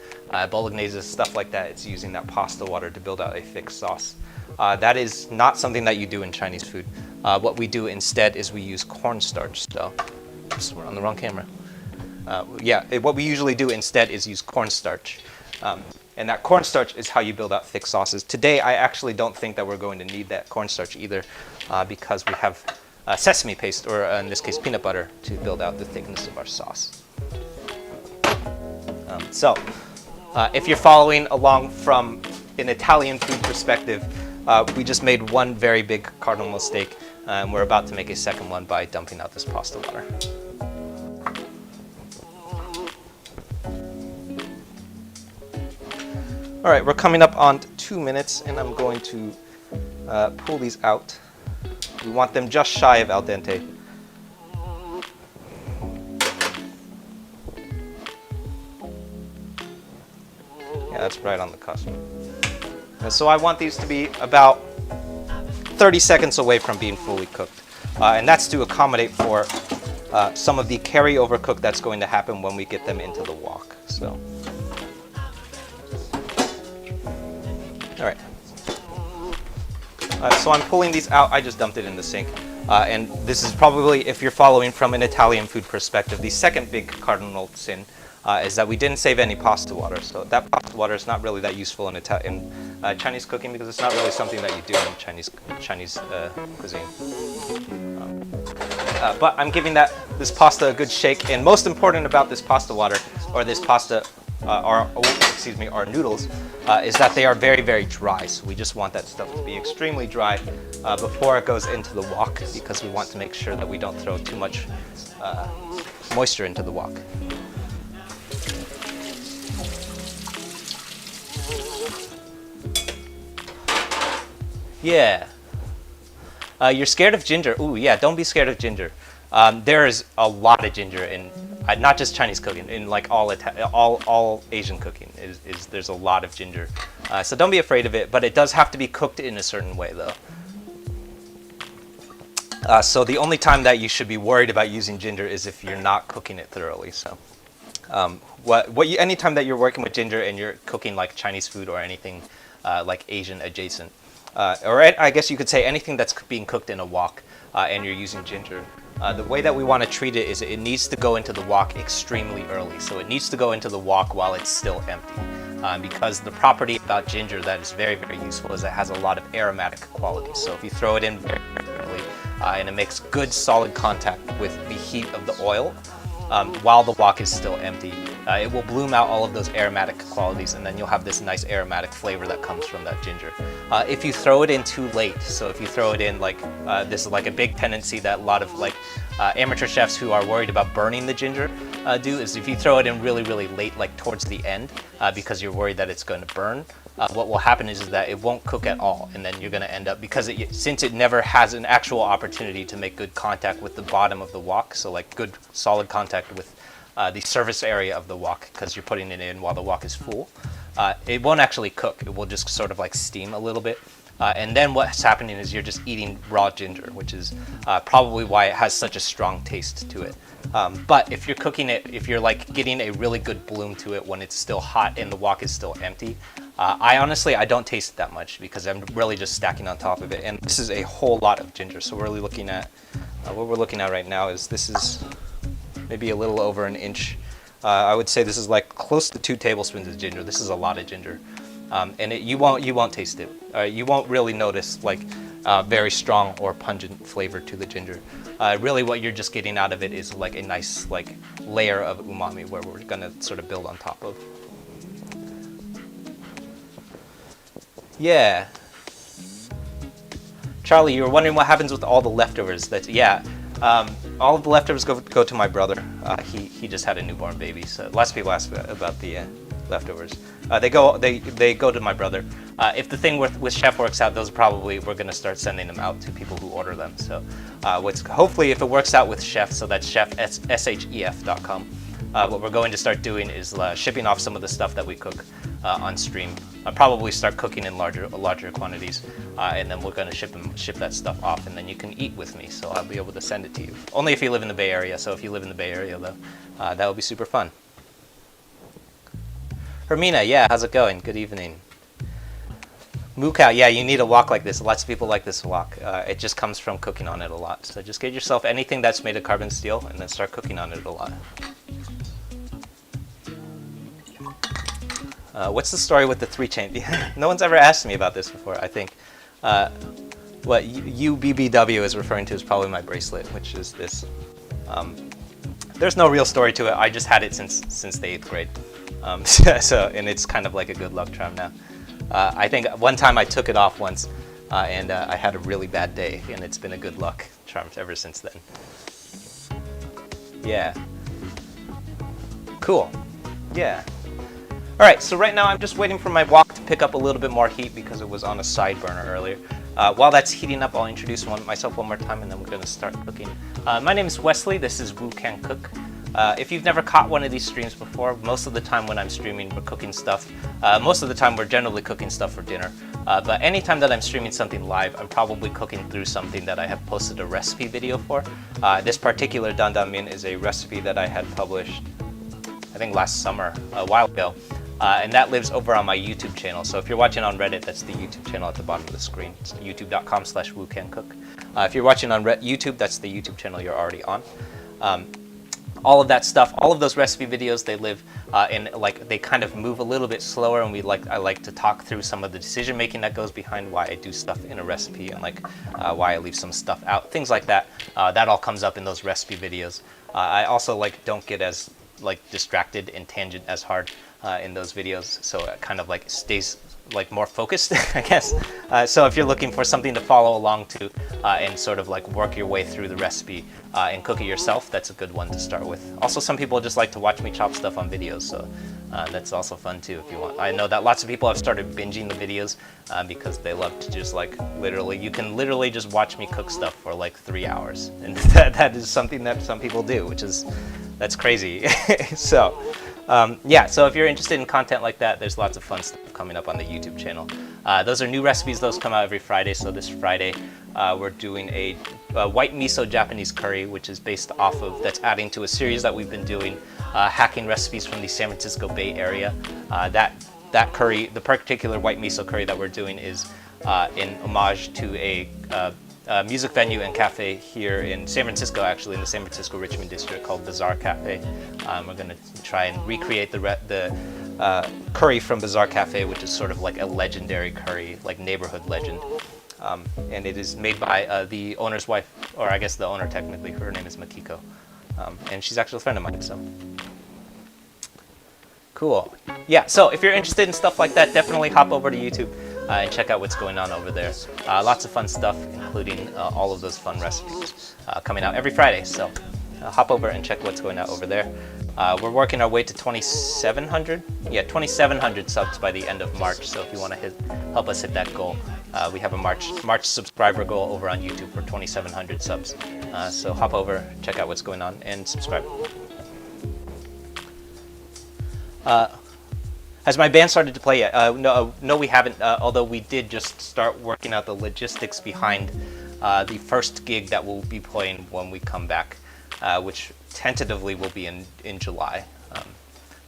bolognese, stuff like that. It's using that pasta water to build out a thick sauce. That is not something that you do in Chinese food. What we do instead is we use cornstarch. So, oops, we're on the wrong camera. What we usually do instead is use cornstarch. And that cornstarch is how you build out thick sauces. Today, I actually don't think that we're going to need that cornstarch either because we have sesame paste, or in this case, peanut butter, to build out the thickness of our sauce. If you're following along from an Italian food perspective, we just made one very big cardinal mistake, and we're about to make a second one by dumping out this pasta water. All right, we're coming up on 2 minutes, and I'm going to pull these out. We want them just shy of al dente. Yeah, that's right on the cusp. And so I want these to be about 30 seconds away from being fully cooked. And that's to accommodate for some of the carryover cook that's going to happen when we get them into the wok. So, all right. So I'm pulling these out. I just dumped it in the sink. And this is probably, if you're following from an Italian food perspective, the second big cardinal sin is that we didn't save any pasta water. So that pasta water is not really that useful in Chinese cooking because it's not really something that you do in Chinese cuisine. But I'm giving this pasta a good shake. And most important about this pasta water, or this pasta, our noodles, is that they are very, very dry. So we just want that stuff to be extremely dry before it goes into the wok, because we want to make sure that we don't throw too much moisture into the wok. Yeah. You're scared of ginger. Ooh, yeah, don't be scared of ginger. There is a lot of ginger in not just Chinese cooking, in like all Asian cooking. There's a lot of ginger. So don't be afraid of it, but it does have to be cooked in a certain way, though. So the only time that you should be worried about using ginger is if you're not cooking it thoroughly. So, anytime that you're working with ginger and you're cooking like Chinese food or anything like Asian adjacent, or I guess you could say anything that's being cooked in a wok, and you're using ginger, The way that we want to treat it is it needs to go into the wok extremely early. So it needs to go into the wok while it's still empty. Because the property about ginger that is very, very useful is it has a lot of aromatic qualities. So if you throw it in very early and it makes good solid contact with the heat of the oil while the wok is still empty, it will bloom out all of those aromatic qualities, and then you'll have this nice aromatic flavor that comes from that ginger. If you throw it in too late, so if you throw it in like, this is like a big tendency that a lot of like amateur chefs who are worried about burning the ginger do, is if you throw it in really, really late, like towards the end, because you're worried that it's going to burn, what will happen is that it won't cook at all, and then you're going to end up, because since it never has an actual opportunity to make good contact with the bottom of the wok, so like good solid contact with the surface area of the wok, because you're putting it in while the wok is full, it won't actually cook. It will just sort of like steam a little bit. And then what's happening is you're just eating raw ginger, which is probably why it has such a strong taste to it. But if you're cooking it, if you're like getting a really good bloom to it when it's still hot and the wok is still empty, I don't taste it that much because I'm really just stacking on top of it. And this is a whole lot of ginger. So we're really looking at, what we're looking at right now is this is maybe a little over an inch. I would say this is like close to 2 tablespoons of ginger. This is a lot of ginger. And you won't taste it. You won't really notice like very strong or pungent flavor to the ginger. Really what you're just getting out of it is like a nice like layer of umami where we're gonna sort of build on top of. Yeah. Charlie, you were wondering what happens with all the leftovers. All of the leftovers go to my brother. He just had a newborn baby, so lots of people ask about the leftovers. They go to my brother. If the thing with Chef works out, we're going to start sending them out to people who order them. So hopefully if it works out with Chef, so that's chef, shef.com, what we're going to start doing is shipping off some of the stuff that we cook on stream. I'll probably start cooking in larger quantities, and then we're going to ship that stuff off, and then you can eat with me. So I'll be able to send it to you. Only if you live in the Bay Area. So if you live in the Bay Area, though, that would be super fun. Hermina, yeah, how's it going? Good evening. Mukau, yeah, you need a wok like this. Lots of people like this wok. It just comes from cooking on it a lot. So just get yourself anything that's made of carbon steel and then start cooking on it a lot. What's the story with the 3 chain? No one's ever asked me about this before, I think. What UBBW is referring to is probably my bracelet, which is this. There's no real story to it. I just had it since the 8th grade. And it's kind of like a good luck charm now. I think one time I took it off once, and I had a really bad day, and it's been a good luck charm ever since then. Yeah. Cool. Yeah. All right, so right now I'm just waiting for my wok to pick up a little bit more heat because it was on a side burner earlier. While that's heating up, I'll introduce myself one more time, and then we're going to start cooking. My name is Wesley. This is Wu Can Cook. If you've never caught one of these streams before, most of the time when I'm streaming, we're cooking stuff. Most of the time, we're generally cooking stuff for dinner. But anytime that I'm streaming something live, I'm probably cooking through something that I have posted a recipe video for. This particular Dan Dan Mian is a recipe that I had published, I think last summer, a while ago. And that lives over on my YouTube channel. So if you're watching on Reddit, that's the YouTube channel at the bottom of the screen. It's youtube.com/WuCanCook. If you're watching on YouTube, that's the YouTube channel you're already on. All of that stuff, all of those recipe videos, they live they kind of move a little bit slower, and I like to talk through some of the decision making that goes behind why I do stuff in a recipe, and why I leave some stuff out, things like that. That all comes up in those recipe videos. I also don't get as distracted and tangent as hard in those videos, so it kind of stays more focused, I guess. So if you're looking for something to follow along to and sort of work your way through the recipe and cook it yourself, that's a good one to start with. Also, some people just like to watch me chop stuff on videos, so that's also fun too if you want. I know that lots of people have started binging the videos because they love to just you can literally just watch me cook stuff for 3 hours, and that is something that some people do, that's crazy. So so if you're interested in content like that, there's lots of fun stuff coming up on the YouTube channel. Those are new recipes. Those come out every Friday. So this Friday, we're doing a white miso Japanese curry, which is that's adding to a series that we've been doing, hacking recipes from the San Francisco Bay Area. That curry, the particular white miso curry that we're doing, is in homage to a music venue and cafe here in San Francisco, actually in the San Francisco Richmond district, called Bazaar Cafe. We're going to try and recreate the curry from Bazaar Cafe, which is sort of like a legendary curry, like neighborhood legend. And it is made by the owner's wife, or I guess the owner technically. Her name is Makiko, and she's actually a friend of mine. So cool. Yeah. So if you're interested in stuff like that, definitely hop over to YouTube and check out what's going on over there. Lots of fun stuff, including all of those fun recipes coming out every Friday. So hop over and check what's going on over there. We're working our way to 2,700. Yeah, 2,700 subs by the end of March. So if you want to help us hit that goal, we have a March subscriber goal over on YouTube for 2,700 subs. So hop over, check out what's going on, and subscribe. Has my band started to play yet? No, we haven't. Although we did just start working out the logistics behind the first gig that we'll be playing when we come back, which tentatively will be in July.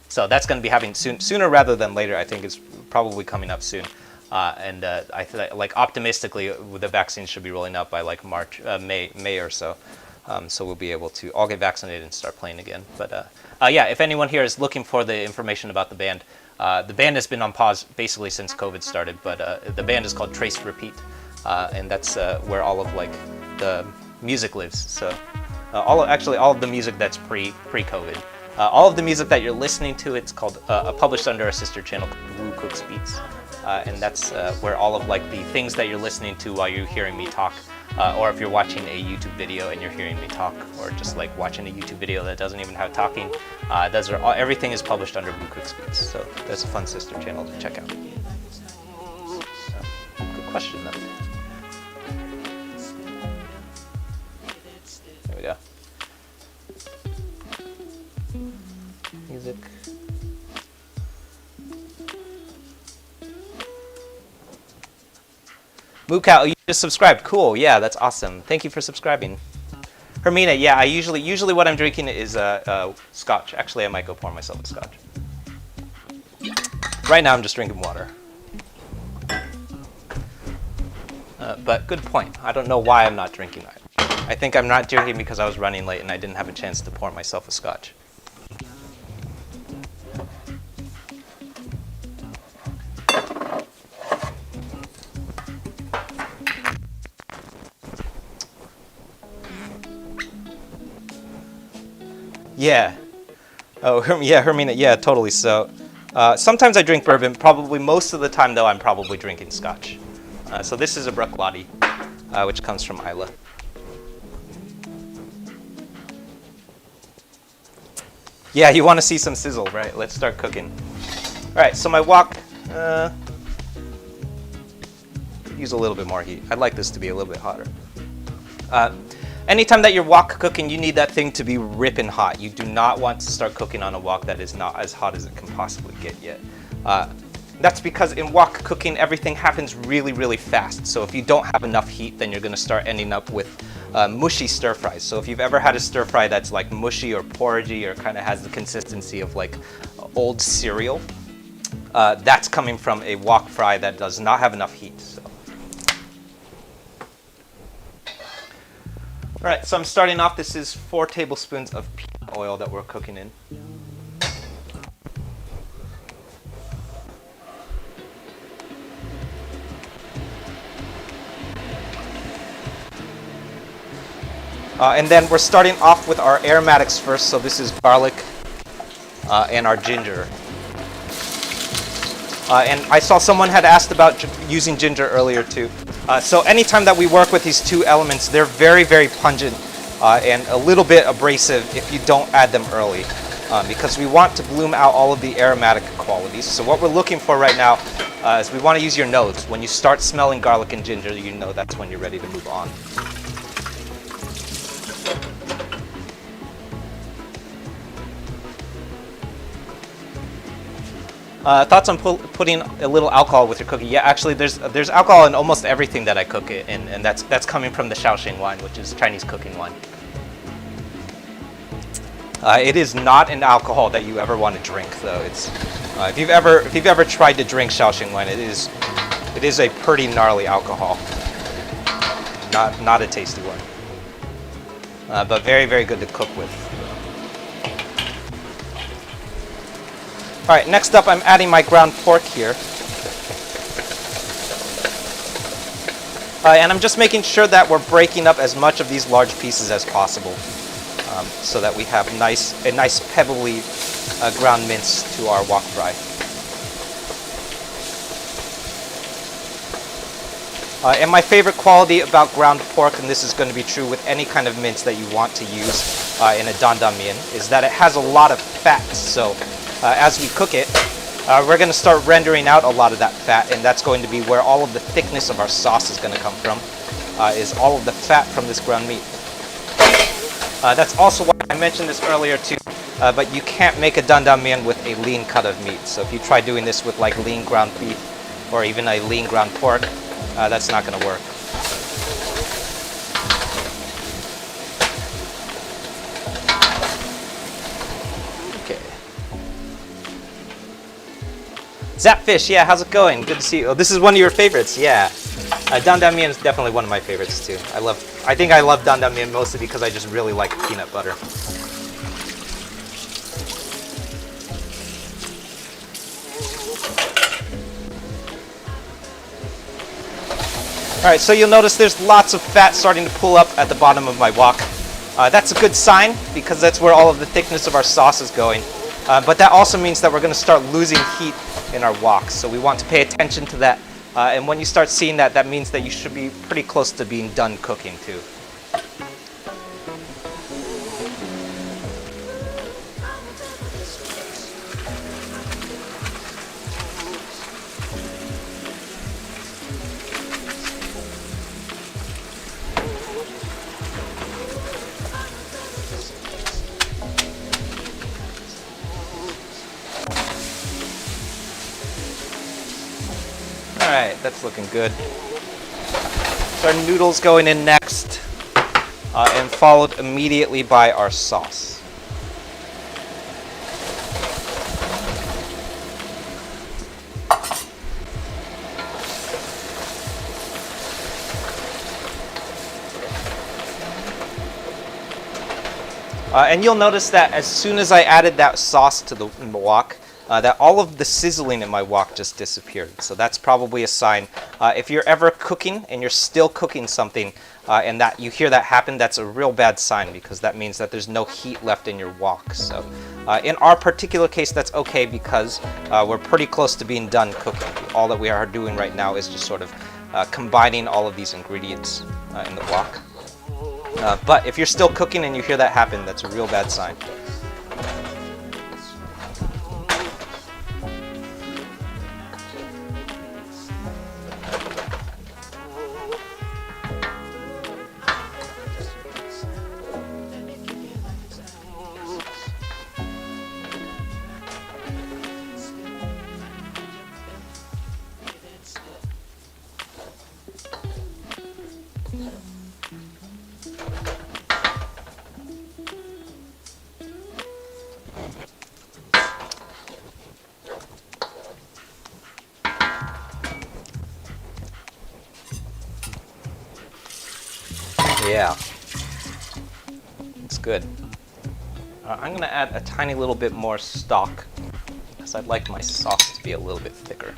So that's going to be happening sooner rather than later. I think it's probably coming up soon. And I feel like optimistically, the vaccine should be rolling out by like May or so. So we'll be able to all get vaccinated and start playing again. But yeah, if anyone here is looking for the information about the band has been on pause basically since COVID started. But the band is called Trace Repeat, and that's where all of like the music lives. So all of the music that's pre-COVID. All of the music that you're listening to, it's called published under a sister channel called Woo Cooks Beats, and that's where all of like the things that you're listening to while you're hearing me talk, or if you're watching a YouTube video and you're hearing me talk, or just like watching a YouTube video that doesn't even have talking, everything is published under Woo Cooks Beats. So that's a fun sister channel to check out. Good question though. There we go. Music. Mookow, you just subscribed. Cool. Yeah, that's awesome. Thank you for subscribing. Hermina, yeah, I usually what I'm drinking is scotch. Actually, I might go pour myself a scotch. Right now, I'm just drinking water. But good point. I don't know why I'm not drinking it. I think I'm not drinking because I was running late and I didn't have a chance to pour myself a scotch. Yeah. Oh, yeah, Hermina. Yeah, totally. So sometimes I drink bourbon. Probably most of the time, though, I'm probably drinking scotch. So this is a Bruichladdich, which comes from Islay. Yeah, you want to see some sizzle, right? Let's start cooking. All right, so my wok, use a little bit more heat. I'd like this to be a little bit hotter. Anytime that you're wok cooking, you need that thing to be ripping hot. You do not want to start cooking on a wok that is not as hot as it can possibly get yet. That's because in wok cooking, everything happens really, really fast. So if you don't have enough heat, then you're going to start ending up with mushy stir fries. So if you've ever had a stir fry that's like mushy or porridgey or kind of has the consistency of like old cereal, that's coming from a wok fry that does not have enough heat. So. All right, so I'm starting off. This is 4 tablespoons of peanut oil that we're cooking in. And then we're starting off with our aromatics first. So this is garlic and our ginger. And I saw someone had asked about using ginger earlier too. So anytime that we work with these two elements, they're very, very pungent and a little bit abrasive if you don't add them early, because we want to bloom out all of the aromatic qualities. So what we're looking for right now is we want to use your nose. When you start smelling garlic and ginger, you know that's when you're ready to move on. Thoughts on putting a little alcohol with your cookie? Yeah, actually, there's alcohol in almost everything that I cook, and that's coming from the Shaoxing wine, which is Chinese cooking wine. It is not an alcohol that you ever want to drink, though. It's if you've ever tried to drink Shaoxing wine, it is a pretty gnarly alcohol. not a tasty one. But very, very good to cook with. All right, next up I'm adding my ground pork here. And I'm just making sure that we're breaking up as much of these large pieces as possible, so that we have a nice pebbly ground mince to our wok fry. And my favorite quality about ground pork, and this is going to be true with any kind of mince that you want to use in a Dan Dan Mian, is that it has a lot of fat. So as we cook it, we're going to start rendering out a lot of that fat, and that's going to be where all of the thickness of our sauce is going to come from, is all of the fat from this ground meat. That's also why I mentioned this earlier too, but you can't make a Dan Dan Mian with a lean cut of meat. So if you try doing this with like lean ground beef or even a lean ground pork, that's not going to work. Okay. Zapfish, yeah, how's it going? Good to see you. Oh, this is one of your favorites, yeah. Dan Dan Mian is definitely one of my favorites too. I think I love Dan Dan Mian mostly because I just really like peanut butter. Alright, so you'll notice there's lots of fat starting to pull up at the bottom of my wok. That's a good sign because that's where all of the thickness of our sauce is going. But that also means that we're going to start losing heat in our wok. So we want to pay attention to that. And when you start seeing that, that means that you should be pretty close to being done cooking too. Alright, that's looking good. So our noodles going in next, and followed immediately by our sauce. And you'll notice that as soon as I added that sauce to the wok, that all of the sizzling in my wok just disappeared. So that's probably a sign. If you're ever cooking and you're still cooking something and that you hear that happen, that's a real bad sign because that means that there's no heat left in your wok. So in our particular case, that's okay because we're pretty close to being done cooking. All that we are doing right now is just sort of combining all of these ingredients in the wok. But if you're still cooking and you hear that happen, that's a real bad sign. Yeah, it's good. I'm going to add a tiny little bit more stock because I'd like my sauce to be a little bit thicker.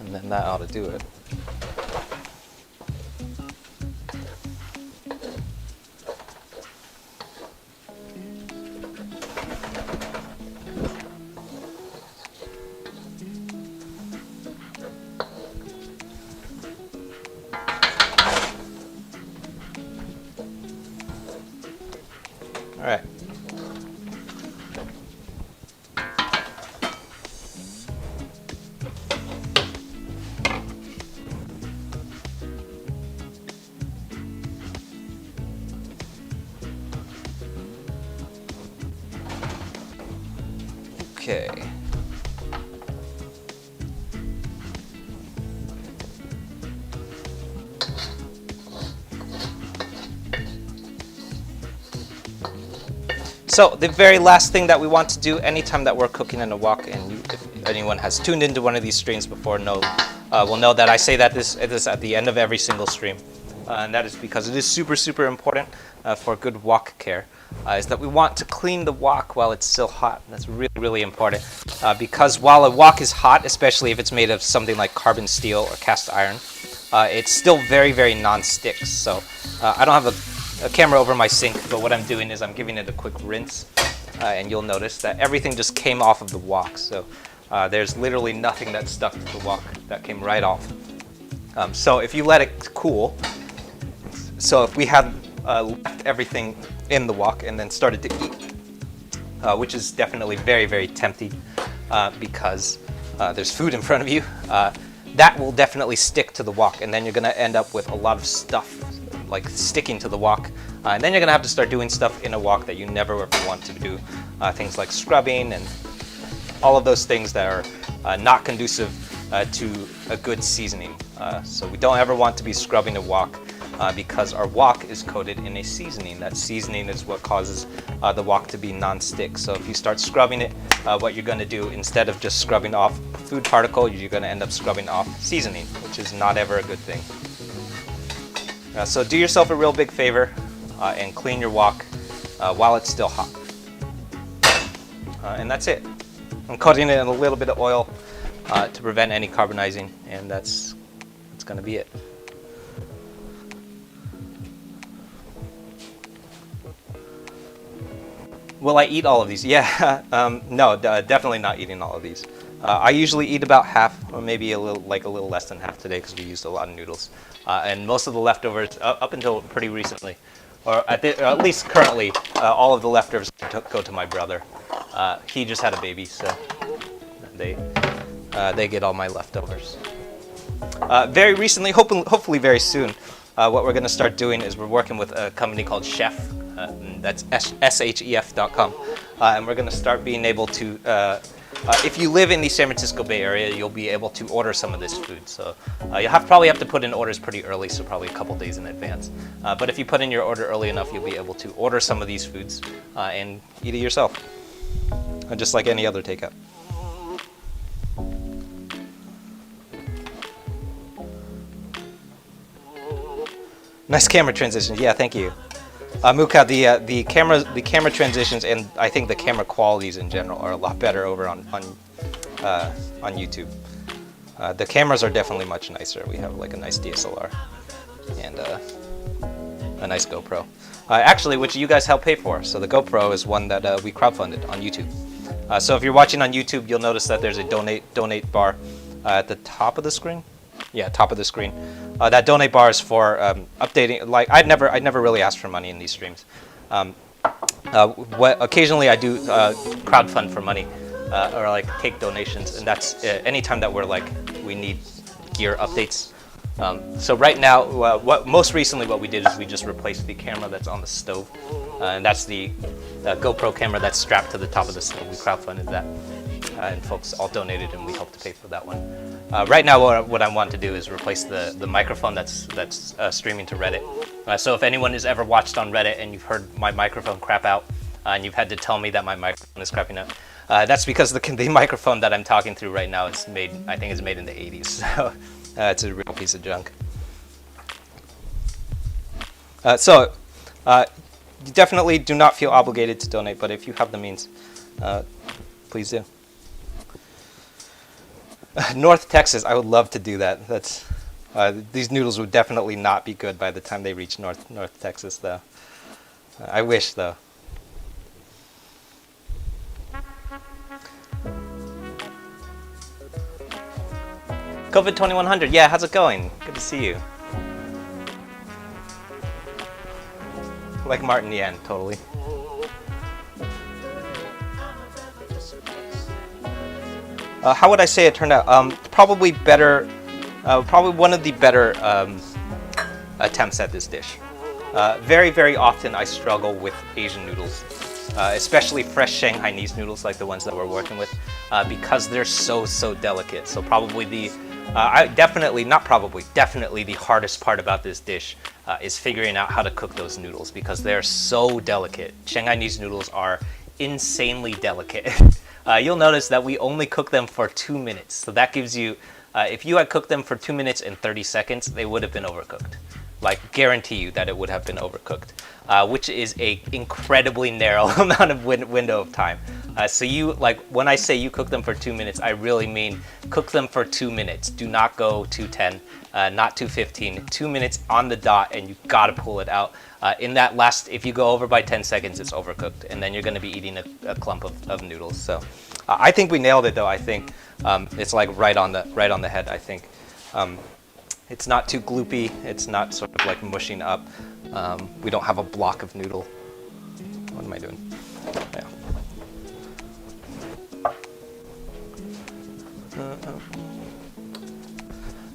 And then that ought to do it. All right. Okay. So the very last thing that we want to do anytime that we're cooking in a wok, and if anyone has tuned into one of these streams before, will know that I say that this at the end of every single stream, and that is because it is super important for good wok care. Is that we want to clean the wok while it's still hot. That's really important because while a wok is hot, especially if it's made of something like carbon steel or cast iron, it's still very non-stick. So I don't have a camera over my sink, but what I'm doing is I'm giving it a quick rinse, and you'll notice that everything just came off of the wok. So there's literally nothing that stuck to the wok. That came right off. So if you let it cool, so if we had left everything in the wok and then started to eat, which is definitely very tempting because there's food in front of you, that will definitely stick to the wok, and then you're going to end up with a lot of stuff like sticking to the wok, and then you're going to have to start doing stuff in a wok that you never ever want to do, things like scrubbing and all of those things that are not conducive to a good seasoning. So we don't ever want to be scrubbing a wok because our wok is coated in a seasoning. That seasoning is what causes the wok to be non-stick. So if you start scrubbing it, what you're going to do, instead of just scrubbing off food particle, you're going to end up scrubbing off seasoning, which is not ever a good thing. So do yourself a real big favor and clean your wok while it's still hot. And that's it. I'm coating it in a little bit of oil to prevent any carbonizing, and that's going to be it. Will I eat all of these? Yeah, no, definitely not eating all of these. I usually eat about half, or maybe a little less than half today because we used a lot of noodles. And most of the leftovers, up until pretty recently, or at least currently, all of the leftovers go to my brother. He just had a baby, so they get all my leftovers. Very recently, hopefully very soon, what we're going to start doing is we're working with a company called Chef. That's shef.com, and we're going to start being able to, if you live in the San Francisco Bay Area, you'll be able to order some of this food. So you'll probably have to put in orders pretty early, so probably a couple days in advance. But if you put in your order early enough, you'll be able to order some of these foods and eat it yourself, just like any other takeout. Nice camera transitions. Yeah, thank you. Muka, the camera transitions and I think the camera qualities in general are a lot better over on YouTube. The cameras are definitely much nicer. We have like a nice DSLR and a nice GoPro. Actually, which you guys helped pay for. So the GoPro is one that we crowdfunded on YouTube. So if you're watching on YouTube, you'll notice that there's a donate bar at the top of the screen. Yeah, top of the screen. That donate bar is for updating. Like I'd never really asked for money in these streams. Occasionally I do crowdfund for money or like take donations, and that's anytime that we need gear updates. So right now, most recently what we did is we just replaced the camera that's on the stove, and that's the GoPro camera that's strapped to the top of the stove. We crowdfunded that, and folks all donated, and we helped to pay for that one. Right now, what I want to do is replace the microphone that's streaming to Reddit. So if anyone has ever watched on Reddit and you've heard my microphone crap out, and you've had to tell me that my microphone is crapping out, that's because the microphone that I'm talking through right now is made in the 80s. So it's a real piece of junk. You definitely do not feel obligated to donate, but if you have the means, please do. North Texas, I would love to do that. These noodles would definitely not be good by the time they reach North Texas, though. I wish, though. COVID 2100, yeah, how's it going? Good to see you. Like Martin Yan, totally. How would I say it turned out? Probably better. Probably one of the better attempts at this dish. Very often I struggle with Asian noodles, especially fresh Shanghainese noodles like the ones that we're working with, because they're so delicate. So probably definitely the hardest part about this dish is figuring out how to cook those noodles because they're so delicate. Shanghainese noodles are insanely delicate. You'll notice that we only cook them for 2 minutes. So that gives you, if you had cooked them for 2 minutes and 30 seconds, they would have been overcooked. Like, guarantee you that it would have been overcooked, which is a incredibly narrow amount of window of time. So you, like, when I say you cook them for 2 minutes, I really mean cook them for 2 minutes. Do not go 2:10, not 2:15, 2 minutes on the dot, and you gotta pull it out. In that last, if you go over by 10 seconds, it's overcooked, and then you're gonna be eating a clump of noodles. So I think we nailed it, though. I think it's like right on the head. I think it's not too gloopy. It's not sort of like mushing up. We don't have a block of noodle. What am I doing?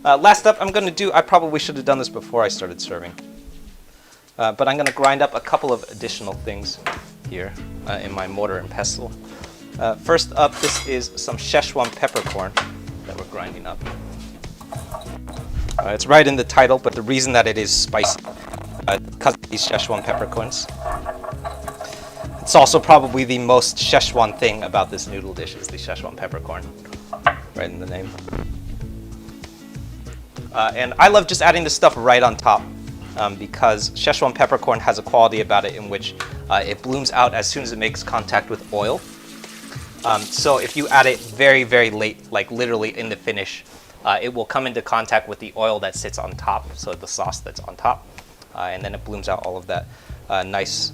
Yeah. Last up, I'm gonna do. I probably should have done this before I started serving. But I'm going to grind up a couple of additional things here in my mortar and pestle. First up, this is some Sichuan peppercorn that we're grinding up. It's right in the title, but the reason that it is spicy because of these Sichuan peppercorns. It's also probably the most Sichuan thing about this noodle dish is the Sichuan peppercorn, right in the name. And I love just adding this stuff right on top. Because Sichuan peppercorn has a quality about it in which it blooms out as soon as it makes contact with oil. So if you add it very, very late, like literally in the finish, it will come into contact with the oil that sits on top, so the sauce that's on top, and then it blooms out all of that nice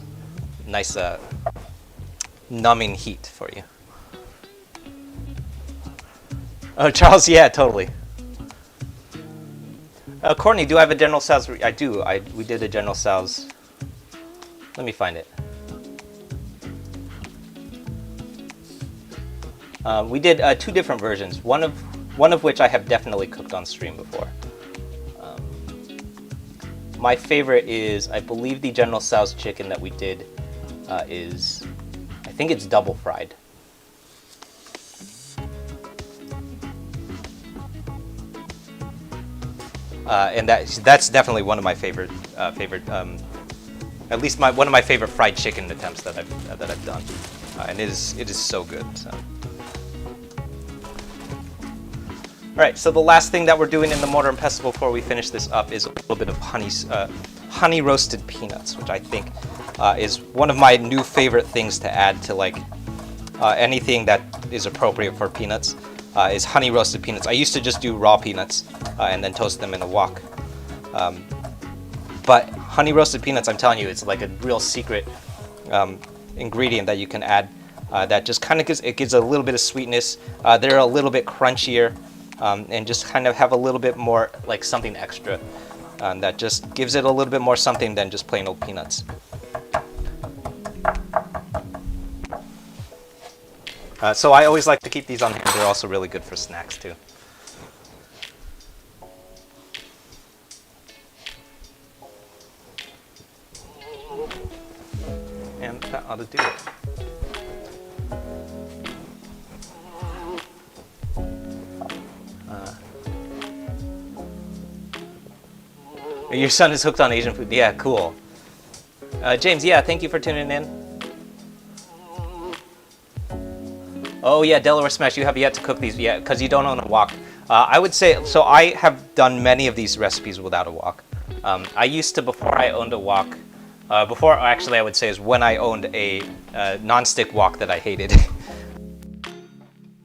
numbing heat for you. Oh, Charles, yeah, totally. Courtney, do I have a General Tso's? I do. We did a General Tso's. Let me find it. We did 2 different versions. One of which I have definitely cooked on stream before. My favorite is, I believe, the General Tso's chicken that we did is, I think it's double fried. And that's definitely one of my favorite, at least one of my favorite fried chicken attempts that I've done, and it is so good. So. All right, so the last thing that we're doing in the mortar and pestle before we finish this up is a little bit of honey roasted peanuts, which I think is one of my new favorite things to add to like anything that is appropriate for peanuts. Is honey roasted peanuts. I used to just do raw peanuts and then toast them in a wok. But honey roasted peanuts, I'm telling you, it's like a real secret ingredient that you can add that just kind of gives a little bit of sweetness. They're a little bit crunchier and just kind of have a little bit more like something extra that just gives it a little bit more something than just plain old peanuts. So I always like to keep these on hand. They're also really good for snacks too. And that ought to do it. Your son is hooked on Asian food. Yeah, cool. James, yeah, thank you for tuning in. Oh yeah, Delaware Smash, you have yet to cook these yet because you don't own a wok. I would say, so I have done many of these recipes without a wok. I used to, before I owned a wok, before actually I would say is when I owned a non-stick wok that I hated.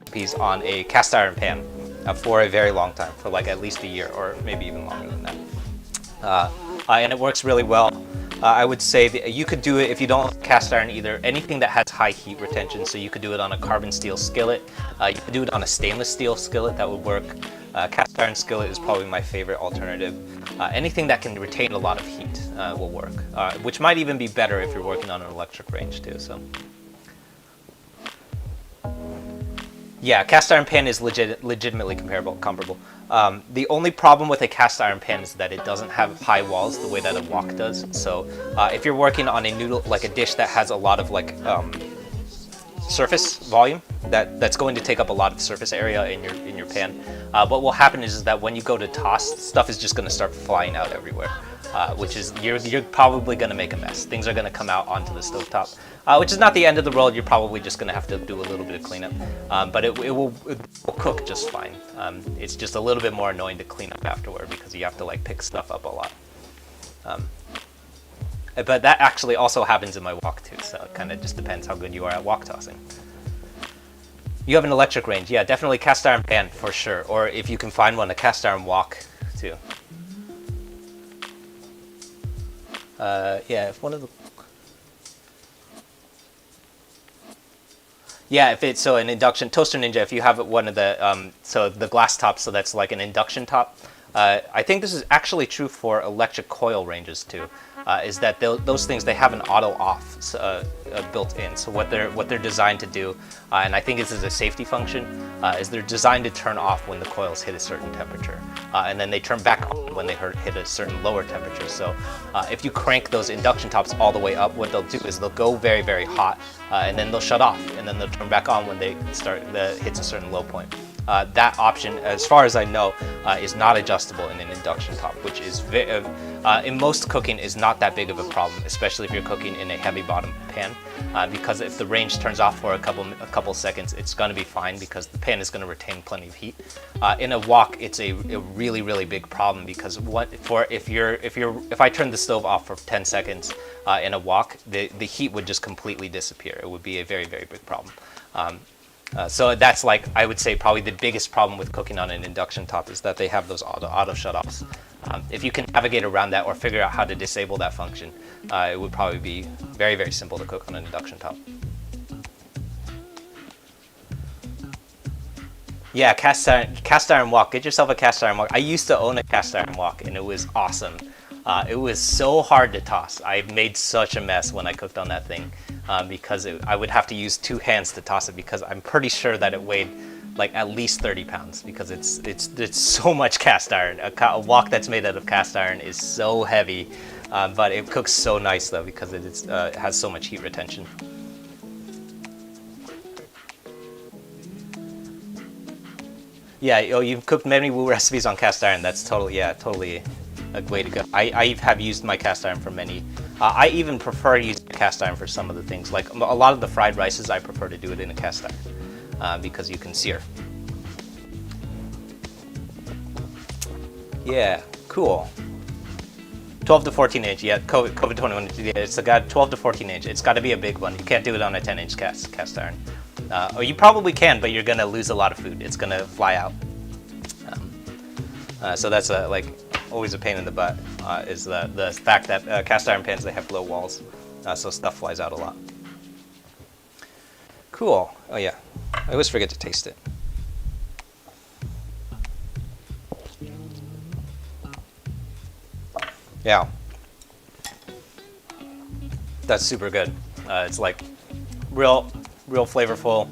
Recipes on a cast iron pan for a very long time, for like at least a year or maybe even longer than that. And it works really well. I would say that you could do it if you don't like cast iron either. Anything that has high heat retention, so you could do it on a carbon steel skillet. You could do it on a stainless steel skillet, that would work. Cast iron skillet is probably my favorite alternative. Anything that can retain a lot of heat will work, which might even be better if you're working on an electric range too. So. Yeah, cast iron pan is legitimately comparable. The only problem with a cast iron pan is that it doesn't have high walls the way that a wok does. So if you're working on a noodle, like a dish that has a lot of like surface volume, that's going to take up a lot of surface area in your pan. What will happen is that when you go to toss, stuff is just going to start flying out everywhere. which is you're probably going to make a mess. Things are going to come out onto the stovetop, which is not the end of the world. You're probably just going to have to do a little bit of cleanup, but it will cook just fine. It's just a little bit more annoying to clean up afterward because you have to like pick stuff up a lot. But that actually also happens in my wok too, so it kind of just depends how good you are at wok tossing. You have an electric range, yeah, definitely cast iron pan for sure, or if you can find one, a cast iron wok too. Yeah, if one of the... Yeah, if it's so an induction toaster ninja, if you have one of the so the glass top, so that's like an induction top. I think this is actually true for electric coil ranges too. Is that those things, they have an auto off built in. So what they're designed to do, and I think this is a safety function, is they're designed to turn off when the coils hit a certain temperature, and then they turn back on when they hit a certain lower temperature. So if you crank those induction tops all the way up, what they'll do is they'll go very, very hot, and then they'll shut off, and then they'll turn back on when they hits a certain low point. That option, as far as I know, is not adjustable in an induction top, which is in most cooking is not that big of a problem, especially if you're cooking in a heavy bottom pan, because if the range turns off for a couple seconds, it's going to be fine because the pan is going to retain plenty of heat. In a wok, it's a really, really big problem because if I turn the stove off for 10 seconds in a wok, the heat would just completely disappear. It would be a very, very big problem. So that's like, I would say probably the biggest problem with cooking on an induction top is that they have those auto shut-offs. If you can navigate around that or figure out how to disable that function, it would probably be very, very simple to cook on an induction top. Yeah, cast iron wok. Get yourself a cast iron wok. I used to own a cast iron wok and it was awesome. It was so hard to toss. I made such a mess when I cooked on that thing. Because I would have to use 2 hands to toss it because I'm pretty sure that it weighed like at least 30 pounds because it's so much cast iron. A wok that's made out of cast iron is so heavy, but it cooks so nice though because it has so much heat retention. Yeah, you've cooked many Wu recipes on cast iron. That's totally a way to go. I have used my cast iron for many. I even prefer using cast iron for some of the things. Like a lot of the fried rices, I prefer to do it in a cast iron because you can sear. Yeah, cool. 12 to 14 inch, yeah, COVID 21, yeah, it's got 12 to 14 inch. It's got to be a big one. You can't do it on a 10 inch cast iron. Or you probably can, but you're going to lose a lot of food. It's going to fly out. So that's like always a pain in the butt, is the fact that cast iron pans, they have low walls, so stuff flies out a lot. Cool. Oh yeah, I always forget to taste it. Yeah, that's super good. It's like real flavorful,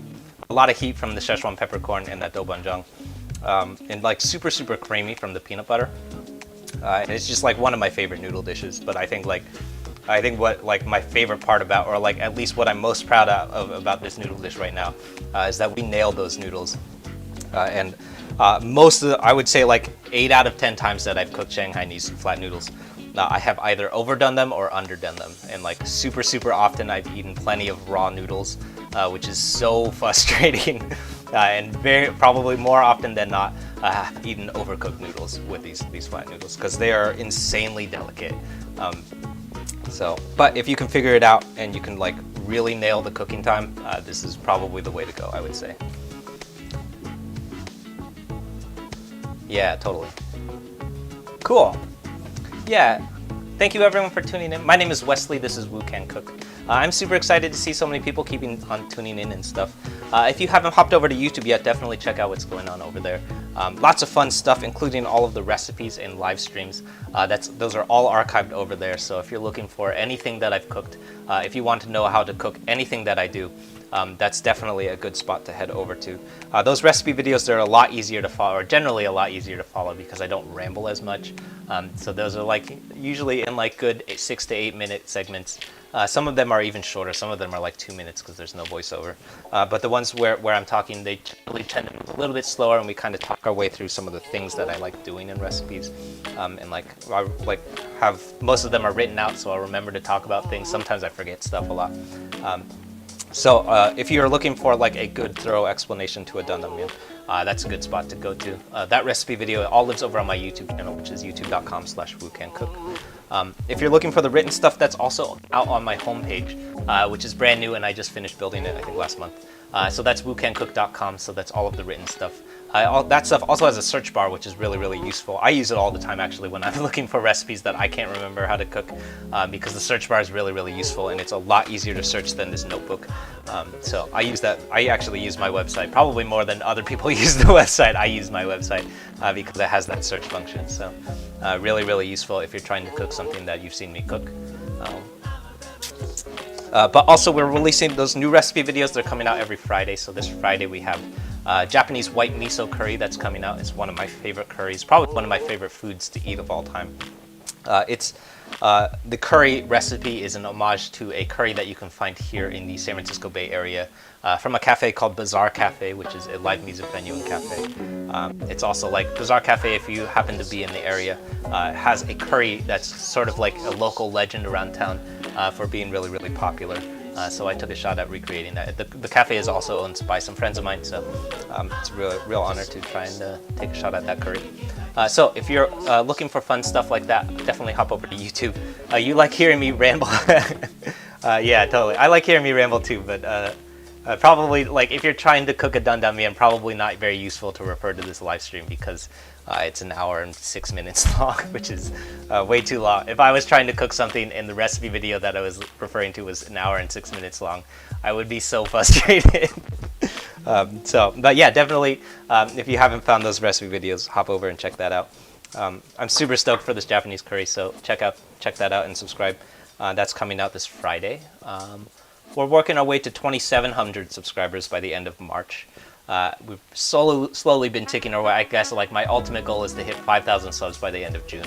a lot of heat from the Sichuan peppercorn and that doubanjiang, and like super creamy from the peanut butter. And it's just like one of my favorite noodle dishes. But I think what like my favorite part about, or like at least what I'm most proud of about this noodle dish right now, is that we nailed those noodles. And most of I would say like 8 out of 10 times that I've cooked Shanghainese flat noodles, I have either overdone them or underdone them. And like super often I've eaten plenty of raw noodles, which is so frustrating. And probably more often than not, I've eaten overcooked noodles with these flat noodles because they are insanely delicate. But if you can figure it out and you can like really nail the cooking time, this is probably the way to go, I would say. Yeah, totally. Cool. Yeah. Thank you everyone for tuning in. My name is Wesley. This is Wu Can Cook. I'm super excited to see so many people keeping on tuning in and stuff. If you haven't hopped over to YouTube yet, definitely check out what's going on over there. Lots of fun stuff, including all of the recipes and live streams. Those are all archived over there. So if you're looking for anything that I've cooked, if you want to know how to cook anything that I do, that's definitely a good spot to head over to. Those recipe videos, they're a lot easier to follow, or generally a lot easier to follow because I don't ramble as much. So those are like usually in like good 6 to 8 minute segments. Some of them are even shorter. Some of them are like 2 minutes because there's no voiceover. But the ones where I'm talking, they generally tend to move a little bit slower, and we kind of talk our way through some of the things that I like doing in recipes, and like have most of them are written out, so I'll remember to talk about things. Sometimes I forget stuff a lot. So if you're looking for like a good thorough explanation to a Dan Dan Mian, that's a good spot to go to. That recipe video all lives over on my YouTube channel, which is youtube.com/WooCanCook. If you're looking for the written stuff, that's also out on my homepage, which is brand new, and I just finished building it, I think, last month. So that's woocancook.com, so that's all of the written stuff. That stuff also has a search bar, which is really, really useful. I use it all the time, actually, when I'm looking for recipes that I can't remember how to cook, because the search bar is really, really useful, and it's a lot easier to search than this notebook. So I use that. I actually use my website, probably more than other people use the website. I use my website because it has that search function. So really, really useful if you're trying to cook something that you've seen me cook. But also, we're releasing those new recipe videos. They're coming out every Friday. So this Friday we have Japanese white miso curry that's coming out. It's one of my favorite curries, probably one of my favorite foods to eat of all time. The curry recipe is an homage to a curry that you can find here in the San Francisco Bay Area from a cafe called Bazaar Cafe, which is a live music venue and cafe. It's also like Bazaar Cafe, if you happen to be in the area, has a curry that's sort of like a local legend around town for being really, really popular. So I took a shot at recreating that. The cafe is also owned by some friends of mine, so it's a real honor to try and take a shot at that curry. So if you're looking for fun stuff like that, definitely hop over to YouTube. You like hearing me ramble? Yeah, totally. I like hearing me ramble too, but probably, like, if you're trying to cook a Dan Dan Mian, probably not very useful to refer to this live stream because it's an hour and 6 minutes long, which is way too long. If I was trying to cook something and the recipe video that I was referring to was an hour and 6 minutes long, I would be so frustrated. But yeah, definitely, if you haven't found those recipe videos, hop over and check that out. I'm super stoked for this Japanese curry, so check that out and subscribe. That's coming out this Friday. We're working our way to 2,700 subscribers by the end of March. We've slowly been ticking our way. I guess like my ultimate goal is to hit 5,000 subs by the end of June.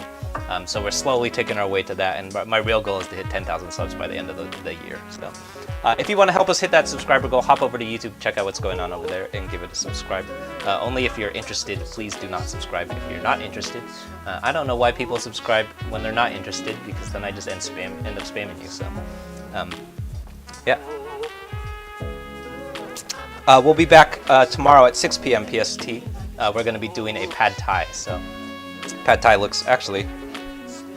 So we're slowly taking our way to that, and my real goal is to hit 10,000 subs by the end of the year. So if you want to help us hit that subscriber goal, hop over to YouTube, check out what's going on over there, and give it a subscribe. Only if you're interested. Please do not subscribe if you're not interested. I don't know why people subscribe when they're not interested, because then I just end up spamming you. So yeah. We'll be back tomorrow at 6 p.m. PST. We're going to be doing a pad thai. So pad thai looks actually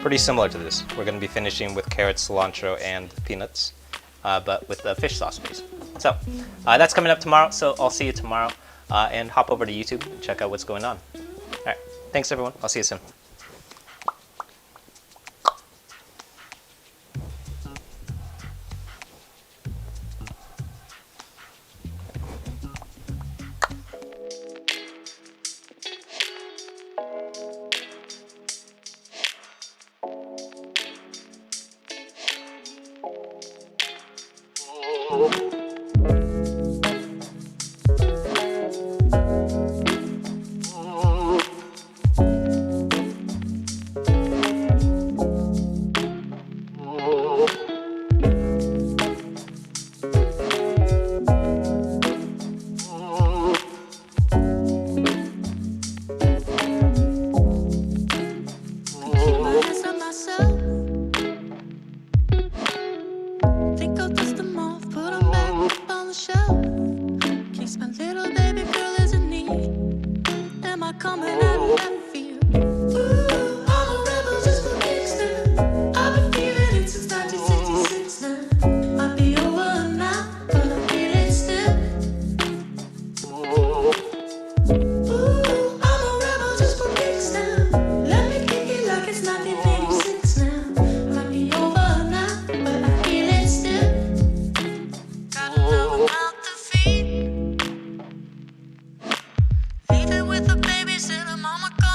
pretty similar to this. We're going to be finishing with carrots, cilantro, and peanuts, but with the fish sauce base. So that's coming up tomorrow. So I'll see you tomorrow, and hop over to YouTube and check out what's going on. All right. Thanks, everyone. I'll see you soon. Leave it with the baby, said her mama gone.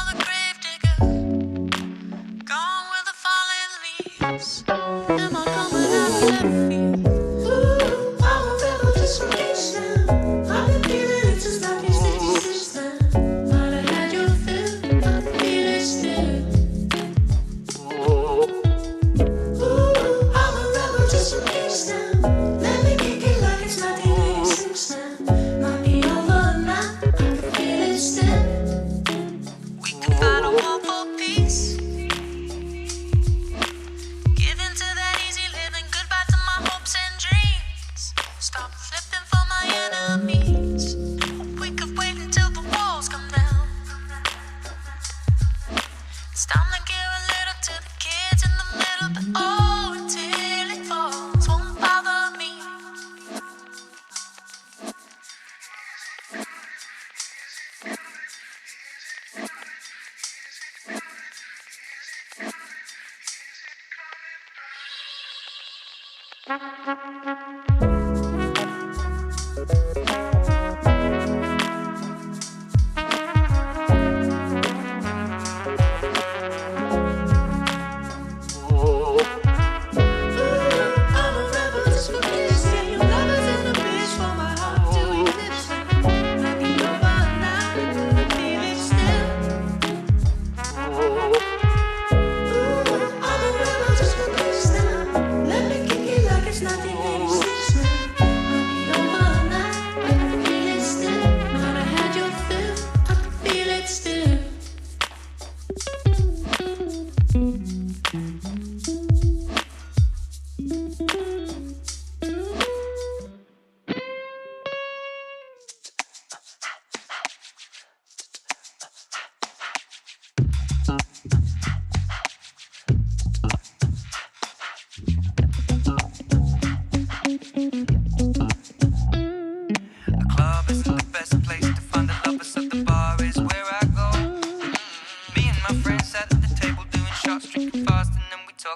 enemies. We could wait until the walls come down. It's time to give a little to the kids in the middle, but oh, until it falls won't bother me.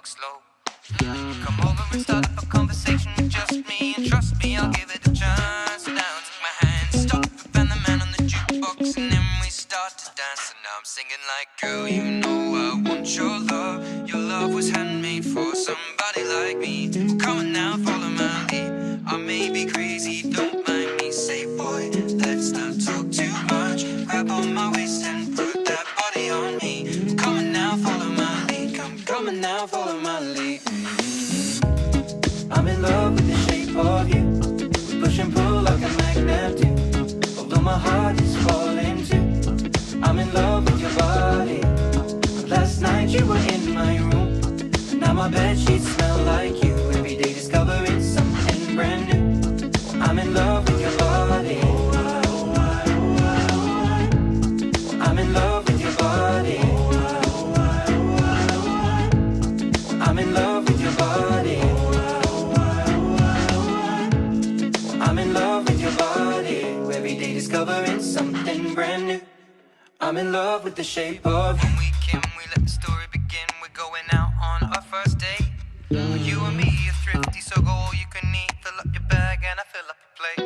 Slow. Come over and start up a conversation with just me, and trust me, I'll give it a chance. Now take my hand, stop and the man on the jukebox, and then we start to dance. And now I'm singing like, girl, you know I want your love. Your love was handmade for somebody like me. Come on now, follow my lead. I may be crazy, don't mind me. Say, boy, let's not talk too much. Grab on my waist and put that body on me. Come on now, follow my lead. Come on now, follow my lead. I'm in love with the shape of you. We push and pull like a magnet do. Although my heart is falling too. I'm in love with your body. Last night you were in my room. Now my bedsheets smell like you. Every day discovering something brand new. I'm in love with your body. I'm in love with your body. I'm in love with your body. I'm in love with your body. Every day discovering something brand new. I'm in love with the shape of you. When we can, we let the story begin. We're going out on our first date. You and me are thrifty, so go all you can eat. Fill up your bag and I fill up your plate.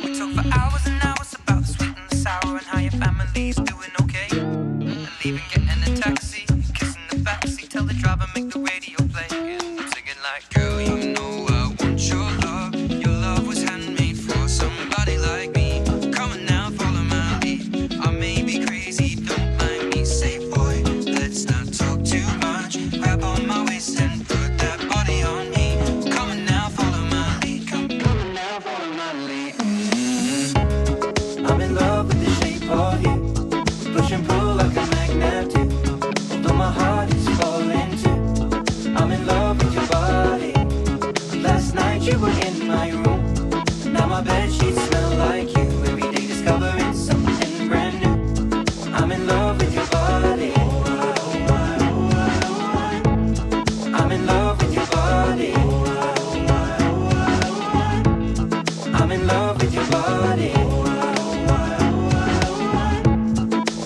We talk for hours and hours about the sweet and the sour and how your family's doing okay. And leaving, getting a taxi, kissing the backseat, tell the driver make the radio play. And I'm singing like, girl, you know I want your love. Your love was handmade for somebody like me. Come on now, follow my lead. I may be crazy, don't mind me. Say, boy, let's not talk too much. Grab on my waist and put that body on me. Come on now, follow my lead. Come on now, follow my lead. I'm in love with the shape of you. Push and pull like a magnet do. Although my heart is falling too. I'm in love with your body. Last night you were in my room. Now my bedsheets smell like you. Every day discovering something brand new. I'm in love with your body. I'm in love with your body. I'm in love with your body.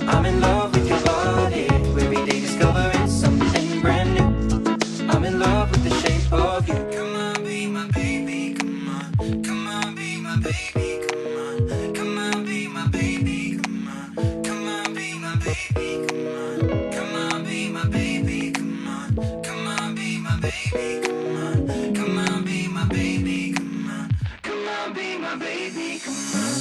I'm in love with your body. Every day discovering something brand new. I'm in love with the shape of you. Come on, be my baby, come on. Come on, be my baby, come on. Come on, be my baby, come on. Come on, be my baby, come on. Come on, be my baby, come on. Come on, be my baby, come on. Come on, be my baby, come on. Come on, be my baby, come on.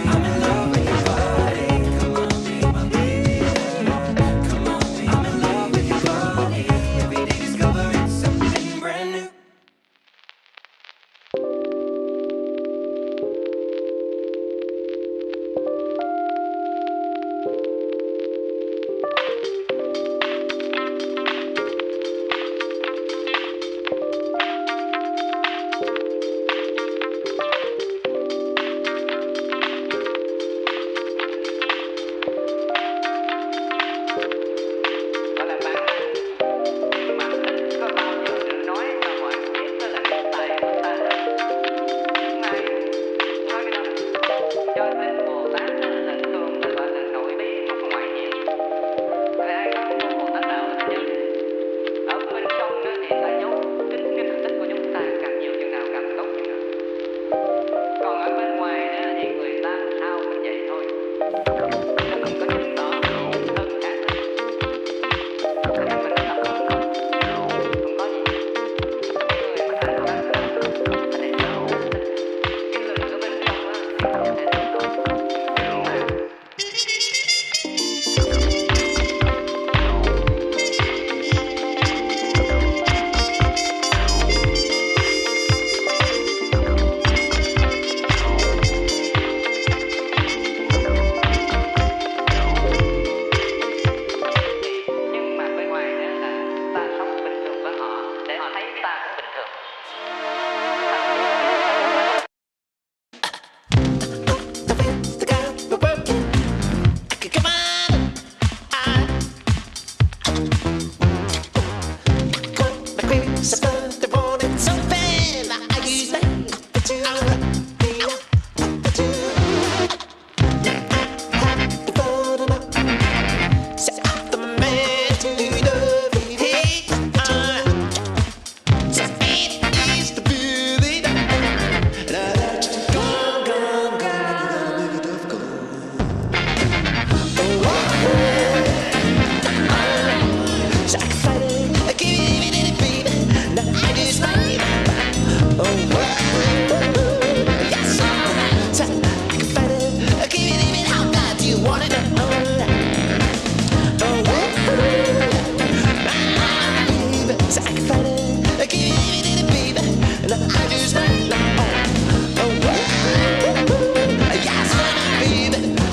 I'm in love with your body.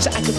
so I could